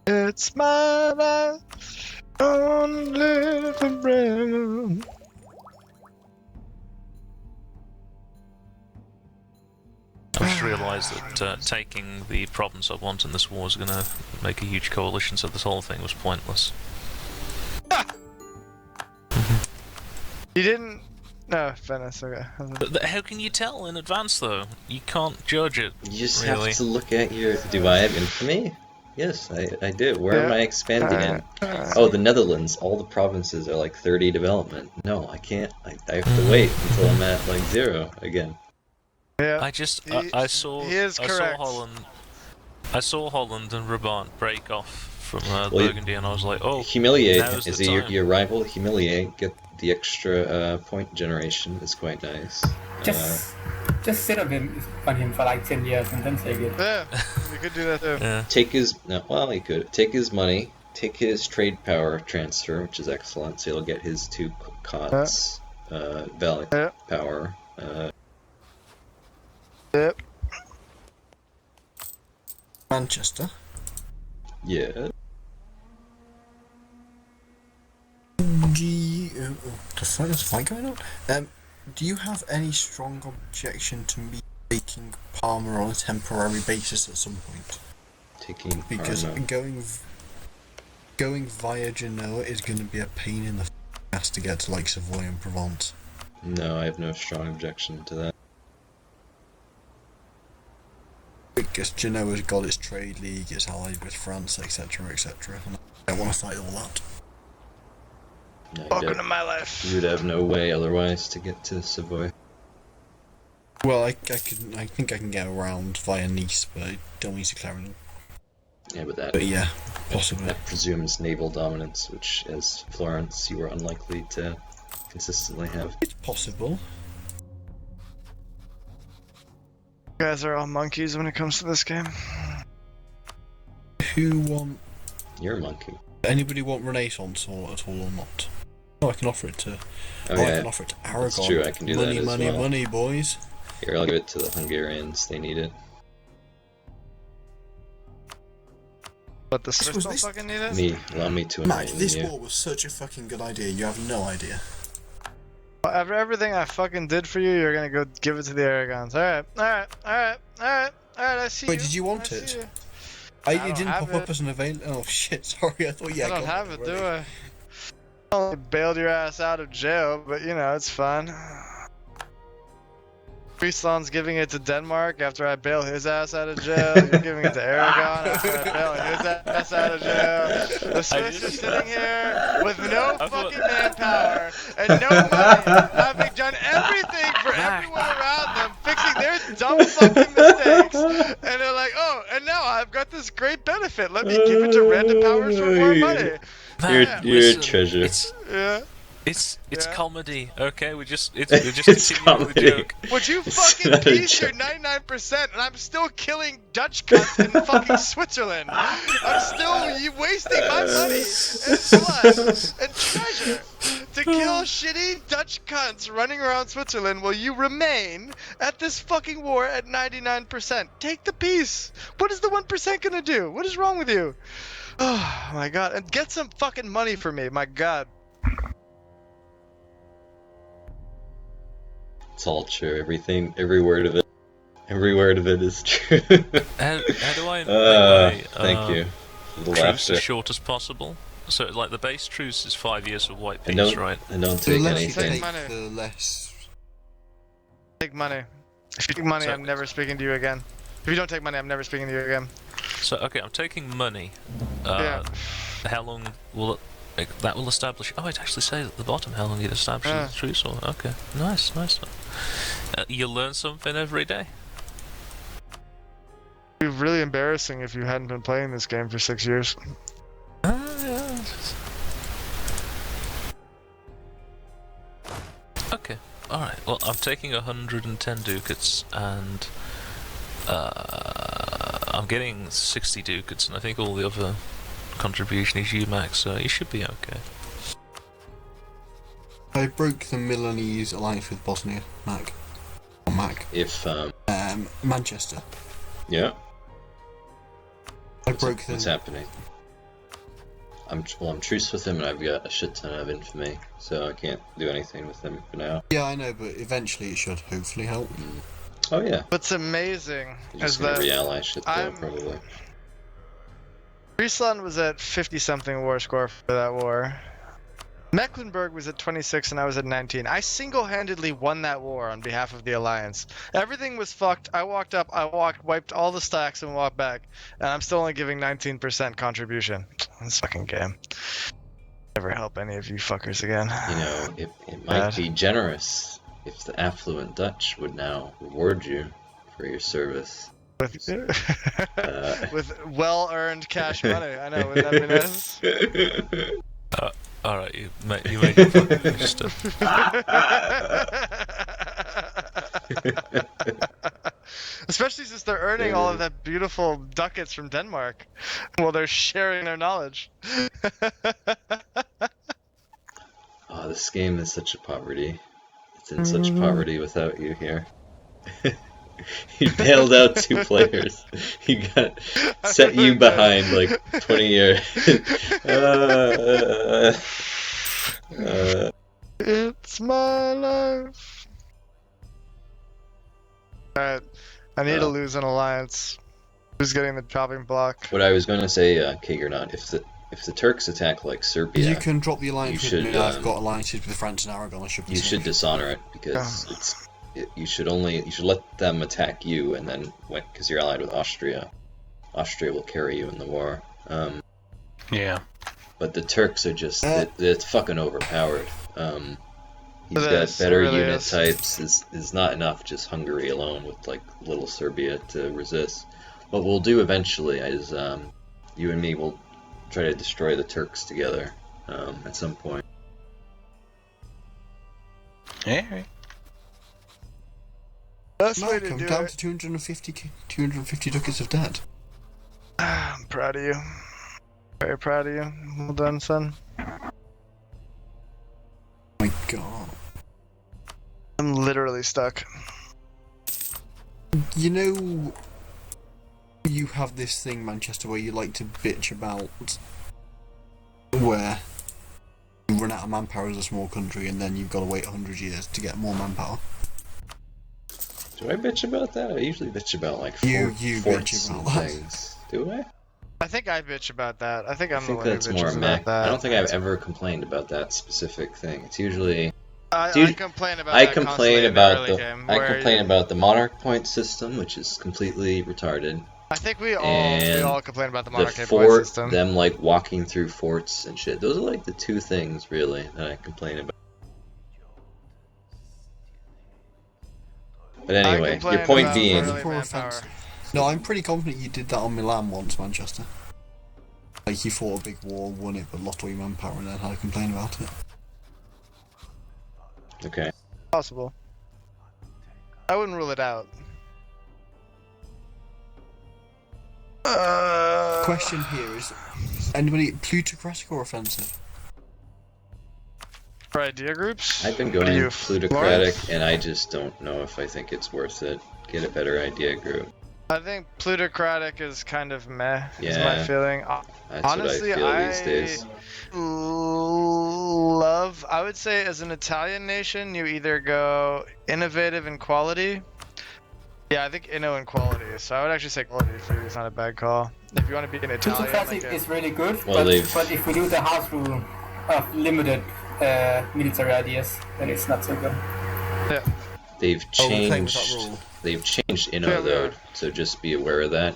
It's my life, only for bread. I just realised that taking the province I want in this war is going to make a huge coalition, so this whole thing was pointless. You didn't... No, Venice, okay. But how can you tell in advance, though? You can't judge it. You just really. have to look at your... Do I have infamy? Yes, I do. Where am I expanding in? Oh, the Netherlands. All the provinces are like 30 development. No, I can't. I have to wait until I'm at like 0 again. Yeah, I saw correct. Holland. I saw Holland and Brabant break off from Burgundy, and I was like, oh, Humiliate now's is the time. your rival. Humiliate. Get the extra point generation. It's quite nice. Just sit on him for like 10 years and then take it. Yeah, you could do that too. Yeah. Take his he could take his money, take his trade power transfer, which is excellent. So he'll get his 2 cots, value power. Yep. Manchester. Yeah. There's a fight going on. Do you have any strong objection to me taking Parma on a temporary basis at some point? Taking Because Parma. going via Genoa is going to be a pain in the ass to get to like Savoy and Provence. No, I have no strong objection to that. Because Genoa's got its trade league, it's allied with France, etc., etc. And I don't want to fight all that. No, Welcome to my life. you would have no way otherwise to get to Savoy. Well, I think I can get around via Nice, but I don't need to Clarendon. Yeah, but that But yeah, possibly. that presumes naval dominance, which, as Florence, you are unlikely to consistently have. It's possible. You guys are all monkeys when it comes to this game. Who want? You're a monkey. Anybody want Renaissance at all or not? Oh, I can offer it to. Oh, I yeah. can offer it to Aragon. That's true, I can do money, that as money, well. money, boys. Here, I'll give it to the Hungarians. They need it. But the Swiss was don't this- fucking need it? Allow me to Mac, enlighten this you. war was such a fucking good idea. You have no idea. After everything I fucking did for you, you're gonna go give it to the Aragons. Alright, I see Wait, you. did you want I it? see you. It don't didn't have pop up it. as an avail. Oh shit! Sorry, I thought you I had don't got have it, do already. I? I only bailed your ass out of jail, but you know, it's fun. Friesland's giving it to Denmark after I bail his ass out of jail. You're giving it to Aragon after I bail his ass out of jail. The Swiss are sitting here with no fucking manpower and no money, having done everything for everyone around them, fixing their dumb fucking mistakes. And they're like, oh, and now I've got this great benefit. Let me give it to random powers for more money. You're Man, a listen, treasure. Yeah. It's Yeah. comedy, okay? We're just It's continuing with the comedy. joke. Would you It's fucking not a piece your joke. 99% and I'm still killing Dutch cunts in fucking Switzerland? I'm still wasting my money and blood and treasure to kill shitty Dutch cunts running around Switzerland while you remain at this fucking war at 99%. Take the peace. What is the 1% gonna do? What is wrong with you? Oh my god. And get some fucking money for me, my god. It's all true. Every word of it. Every word of it is true. How do I make my Thank you. The truce laughter. as short as possible? So, like, the base truce is 5 years of white And peace, don't, right? and don't The take less you anything. take, money. the less. Take money. If you take money, So- I'm never speaking to you again. If you don't take money, I'm never speaking to you again. So, okay, I'm taking money. Yeah. How long will it... Like, that will establish... Oh, it actually says at the bottom how long it establishes Yeah. the truce. Or, okay, nice. You learn something every day. It'd be really embarrassing if you hadn't been playing this game for 6 years. Yeah. Okay, alright. Well, I'm taking 110 ducats, and I'm getting 60 ducats, and I think all the other contribution is you, Max, so you should be okay. I broke the Milanese alliance with Bosnia, Mac. Or Mac. If Manchester. yeah. I broke the. What's happening? I'm truce with him, and I've got a shit ton of infamy, so I can't do anything with him for now. Yeah, I know, but eventually it should hopefully help. Oh yeah. What's amazing You're is just gonna that re-ally shit though, I'm- probably. Friesland was at 50-something war score for that war. Mecklenburg was at 26 and I was at 19. I single-handedly won that war on behalf of the Alliance. Everything was fucked. I walked up, wiped all the stacks and walked back. And I'm still only giving 19% contribution. This fucking game. Never help any of you fuckers again. You know, it might Bad. be generous if the affluent Dutch would now reward you for your service. With, Uh, with well-earned cash money. I know, wouldn't that be nice? Alright, you made your fucking stuff. Especially since they're earning all of that beautiful ducats from Denmark while they're sharing their knowledge. Oh, this game is such a poverty. It's in such poverty without you here. He bailed out 2 players. He got set you behind like 20 years. It's my life. Alright, I need to lose an alliance. Who's getting the chopping block? What I was going to say, Kager, not if the Turks attack like Serbia, You can drop the alliance you with should, me. I've got alliances with France and Aragon. I should be you should safe. dishonor it because you should let them attack you, and then because you're allied with Austria, Austria will carry you in the war. Yeah. But the Turks are just they're fucking overpowered. He's It got is, better it really unit is. types. Is not enough just Hungary alone with like little Serbia to resist. What we'll do eventually is you and me will try to destroy the Turks together at some point. Yeah. Best way Mark, to I'm do down it. to 250 ducats of debt. I'm proud of you. Very proud of you. Well done, son. My God. I'm literally stuck. You know, you have this thing, Manchester, where you like to bitch about where you run out of manpower as a small country and then you've got to wait 100 years to get more manpower. Do I bitch about that? I usually bitch about like You forts bitch and about that. things. Do I? I think I bitch about that. I think I'm I think the one that's who more bitches meh. about that. I don't think I've ever complained about that specific thing. It's usually I Dude, complain about I that constantly complain in the about early game, I where complain you- about the monarch point system, which is completely retarded. I think we and all complain about the The monarchy point fort, system. them like walking through forts and shit. Those are like the 2 things really that I complain about. But anyway, complain your point about being, early Poor manpower. offensive. No, I'm pretty confident you did that on Milan once, Manchester. Like, you fought a big war, won it, but lost all your manpower and then had to complain about it. okay. Possible. I wouldn't rule it out. Question here is, anybody plutocratic or offensive? For idea groups? I've been What do going you, plutocratic, and I just don't know if I think it's worth it. Get a better idea group. I think plutocratic is kind of meh, is my Yeah. feeling. That's Honestly, what I feel these days. love, I would say as an Italian nation, you either go innovative and quality. Yeah, I think inno and quality. So I would actually say quality for you is not a bad call. If you want to be an Italian, Plutocratic like is really good, Well, but if we do the house rule of limited military ideas, then it's not so good. They've Oh, we're playing with that changed. rule. They've changed Yeah, Inno we though, are. so just be aware of that.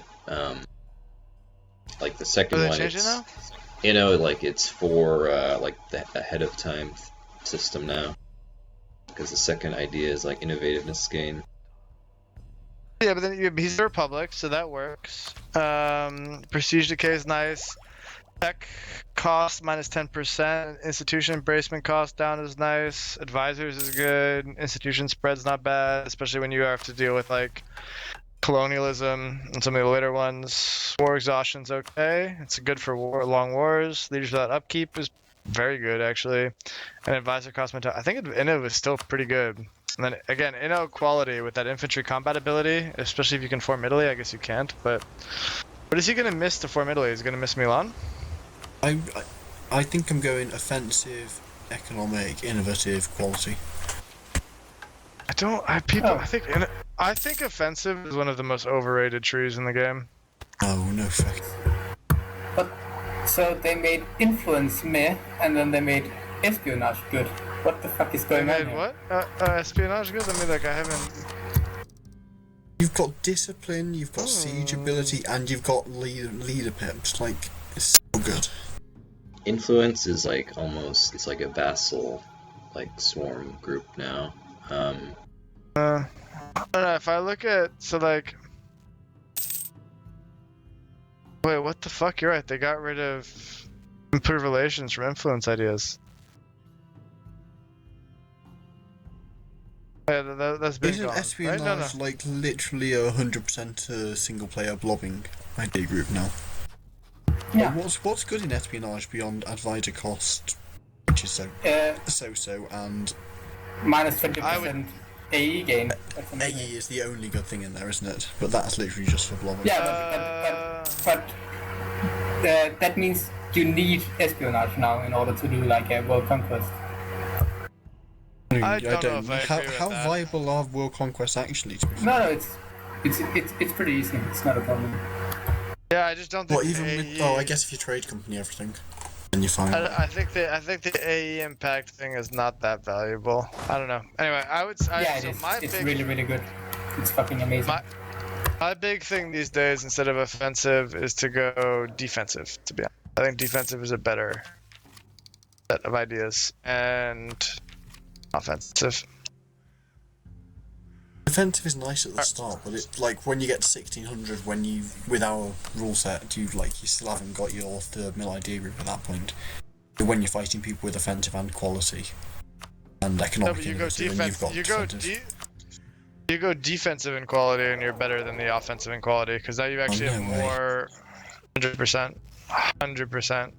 Like the second Do they one, change it it's now? Inno, like it's for like the ahead of time system now, because the second idea is like innovativeness gain. Yeah, but then he's a republic, so that works. Prestige decay is nice. Tech cost minus 10%. Institution embracement cost down is nice. Advisors is good. Institution spread's not bad, especially when you have to deal with like colonialism and some of the later ones. War exhaustion's okay. It's good for long wars. Leaders without upkeep is very good actually. And advisor cost mentality. I think Inno is still pretty good. And then again, Inno quality with that infantry combat ability, especially if you can form Italy. I guess you can't, but what is he gonna miss to form Italy? Is he gonna miss Milan? I think I'm going offensive, economic, innovative, quality. I think offensive is one of the most overrated trees in the game. Oh, no fuck. But so they made influence meh, and then they made espionage good. What the fuck is They going on made here? what? Espionage good? I mean, like I haven't. You've got discipline, you've got siege ability, and you've got leader pips. Like, it's so good. Influence is like almost, it's like a vassal, like swarm group now. I don't know, if I look at wait, what the fuck? You're right. They got rid of improved relations from influence ideas. Yeah, that's been Isn't gone. espionage Right? No. like literally 100% single player blobbing idea group now? Yeah. Like, what's good in espionage beyond advisor cost, which is so, and Minus 20%. AE gain. That's AE amazing. is the only good thing in there, isn't it? But that's literally just for blobbing. Yeah, but that means you need espionage now in order to do like a world conquest. I don't know if I how agree with how that. viable are world conquests actually? To be fair? No, it's pretty easy. It's not a problem. Yeah, I just don't think. Well, even AE, with I guess if you trade company everything, then you're fine. I think the AE impact thing is not that valuable. I don't know. Anyway, Yeah, it so is. my It's big, really, really good. It's fucking amazing. my big thing these days, instead of offensive, is to go defensive. To be honest, I think defensive is a better set of ideas, and offensive. Defensive is nice at the start, but it like when you get to 1600, when you with our rule set, you still haven't got your third mill idea group at that point. But when you're fighting people with offensive and quality and No, economic but you go innovative, then you've got defensive. You go defensive in quality, and you're better than the offensive in quality, because now you actually have no way. more. 100%. 100%.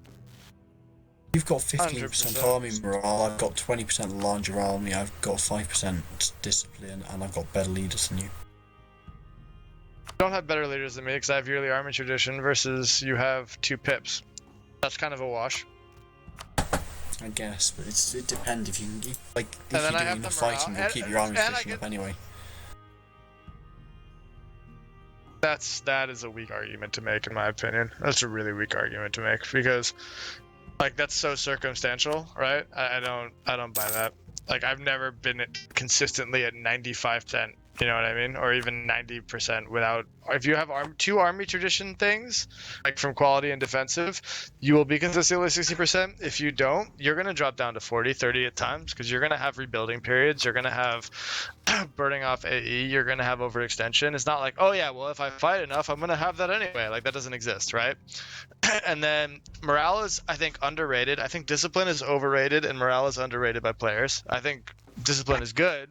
You've got 15% 100%. army morale, I've got 20% larger army, I've got 5% discipline, and I've got better leaders than you. You don't have better leaders than me, because I have yearly army tradition versus you have 2 pips. That's kind of a wash. I guess, but it depends if you can if And you're then I doing have enough the morale, fighting, you'll keep your army and I tradition get- up anyway. That is a weak argument to make, in my opinion. That's a really weak argument to make, because like that's so circumstantial, right? I don't buy that. Like I've never been consistently at 95%, you know what I mean, or even 90% without. If you have 2 army tradition things, like from quality and defensive, you will be consistently 60%. If you don't, you're gonna drop down to 40, 30 at times, because you're gonna have rebuilding periods. You're gonna have burning off AE. You're gonna have overextension. It's not like, oh yeah, well if I fight enough, I'm gonna have that anyway. Like that doesn't exist, right? And then morale is, I think, underrated. I think discipline is overrated, and morale is underrated by players. I think discipline is good,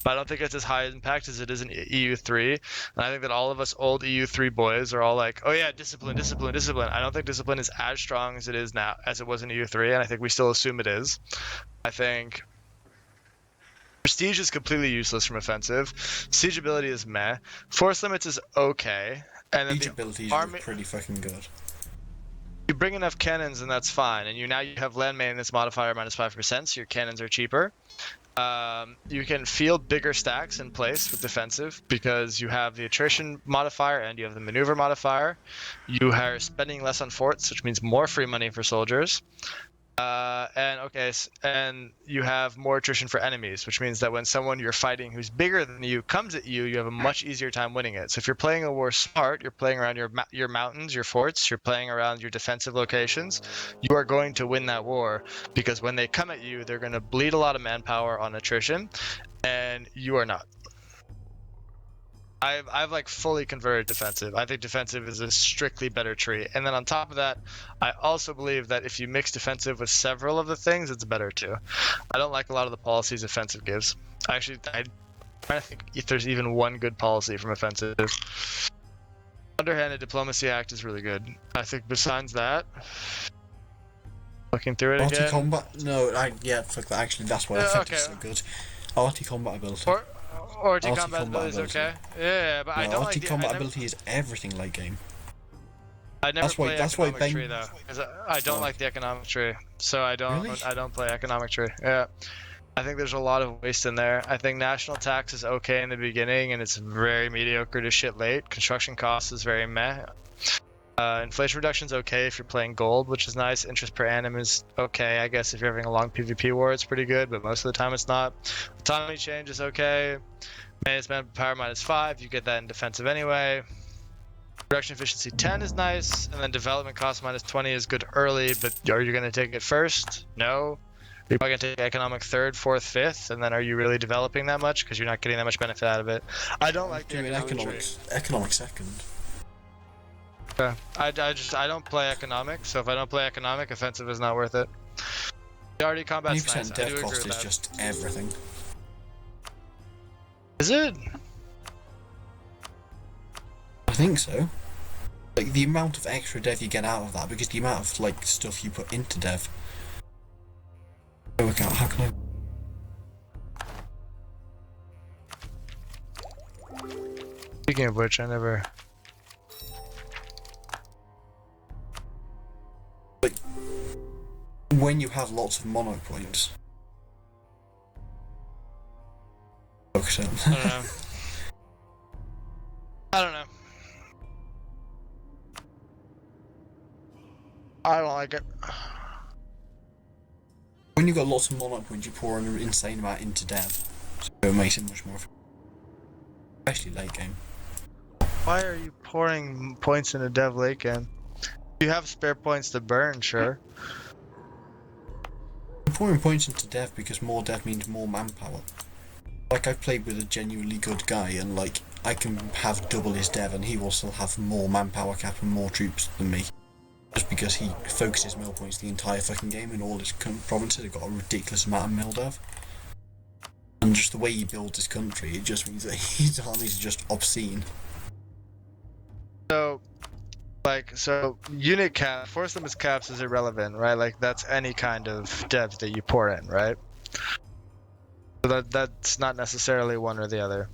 but I don't think it's as high impact as it is in EU3. And I think that all of us old EU3 boys are all like, oh yeah, discipline, discipline, discipline. I don't think discipline is as strong as it is now, as it was in EU3, and I think we still assume it is. I think prestige is completely useless from offensive. Siege ability is meh. Force limits is okay. And then Siege abilities army- are pretty fucking good. you bring enough cannons and that's fine, and you have land maintenance modifier minus 5%, so your cannons are cheaper. You can field bigger stacks in place with defensive because you have the attrition modifier and you have the maneuver modifier. You are spending less on forts, which means more free money for soldiers. And you have more attrition for enemies, which means that when someone you're fighting who's bigger than you comes at you, you have a much easier time winning it. So if you're playing a war smart, you're playing around your mountains, your forts, you're playing around your defensive locations, you are going to win that war, because when they come at you, they're going to bleed a lot of manpower on attrition, and you are not. I've like fully converted defensive. I think defensive is a strictly better tree. And then on top of that, I also believe that if you mix defensive with several of the things, it's better too. I don't like a lot of the policies offensive gives. I'm trying to think if there's even one good policy from offensive. Underhanded Diplomacy Act is really good. I think besides that, looking through it again. Combat? No, fuck that. Actually, that's why offensive is so good. Arty combat ability. Or combat ability is okay. Yeah, but I don't like the combat ability is everything late game. I never play economic Ben... tree though, because I don't like the economic tree, so I don't play economic tree. Yeah, I think there's a lot of waste in there. I think national tax is okay in the beginning, and it's very mediocre to shit late. Construction costs is very meh. Inflation reduction is okay if you're playing gold, which is nice. Interest per annum is okay, I guess if you're having a long PvP war, it's pretty good, but most of the time it's not. Autonomy change is okay. Management power minus 5, you get that in defensive anyway. Production efficiency 10 is nice, and then development cost minus 20 is good early, but are you going to take it first? No. You're probably going to take economic 3rd, 4th, 5th, and then are you really developing that much? Because you're not getting that much benefit out of it. I don't like the economic tree. Economic second. Yeah, I don't play economic, so if I don't play economic, offensive is not worth it. The already combat's nice. 20% death cost is just everything. Is it? I think so. Like the amount of extra dev you get out of that, because the amount of like stuff you put into dev. How can I? Speaking of which, I never. When you have lots of mono points. Focus on. I don't know. I don't know. I don't like it. When you've got lots of mono points, you pour an insane amount into dev, so it makes it much more, especially late game. Why are you pouring points into dev late game? You have spare points to burn, sure. I'm pouring points into dev because more dev means more manpower. Like, I've played with a genuinely good guy, and like, I can have double his dev and he will still have more manpower cap and more troops than me. Just because he focuses mill points the entire fucking game in all his provinces. Have got a ridiculous amount of mill dev. And just the way he builds his country, it just means that his armies are just obscene. So, unit cap, force limits caps is irrelevant, right? Like, that's any kind of dev that you pour in, right? So that's not necessarily one or the other.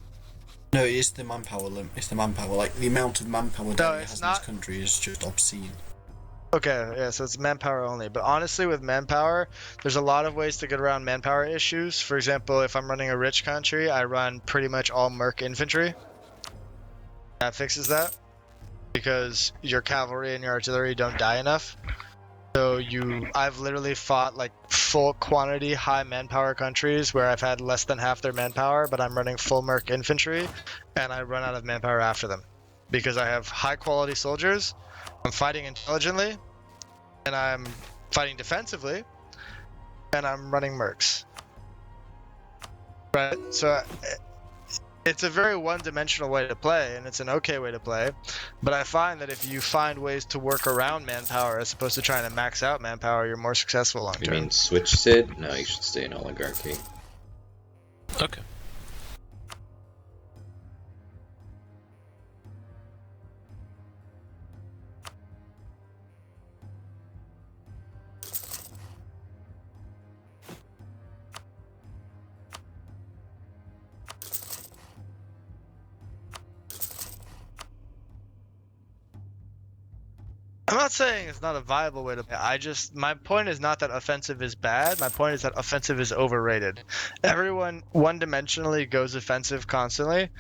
No, it's the manpower limit. It's the manpower. Like, the amount of manpower that he it's has not... in his country is just obscene. Okay, yeah, so it's manpower only. But honestly, with manpower, there's a lot of ways to get around manpower issues. For example, if I'm running a rich country, I run pretty much all merc infantry. That fixes that. Because your cavalry and your artillery don't die enough. So I've literally fought like full quantity high manpower countries where I've had less than half their manpower, but I'm running full merc infantry, and I run out of manpower after them. Because I have high quality soldiers, I'm fighting intelligently, and I'm fighting defensively, and I'm running mercs. Right? So it's a very one-dimensional way to play, and it's an okay way to play, but I find that if you find ways to work around manpower as opposed to trying to max out manpower, you're more successful long term. You mean switch Sid? No, you should stay in oligarchy. Okay. I'm not saying it's not a viable way to play. My point is not that offensive is bad. My point is that offensive is overrated. Everyone one-dimensionally goes offensive constantly,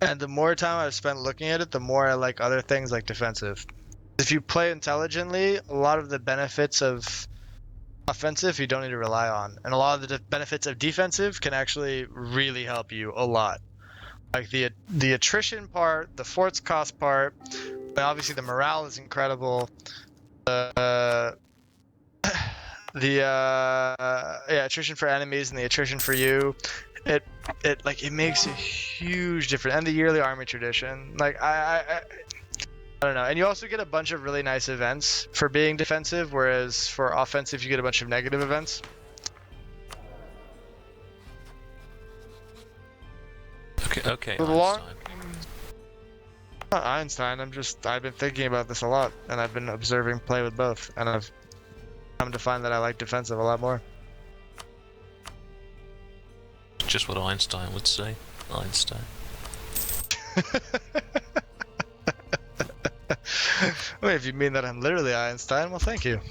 and the more time I've spent looking at it, the more I like other things like defensive. If you play intelligently, a lot of the benefits of offensive you don't need to rely on, and a lot of the benefits of defensive can actually really help you a lot. Like the attrition part, the forts cost part, but obviously the morale is incredible. Attrition for enemies and the attrition for you, it makes a huge difference. And the yearly army tradition, like I don't know. And you also get a bunch of really nice events for being defensive, whereas for offensive you get a bunch of negative events. Okay, Not Einstein. Einstein, I've been thinking about this a lot, and I've been observing play with both, and I've come to find that I like defensive a lot more. Just what Einstein would say. Einstein. Well, if you mean that I'm literally Einstein, well, thank you.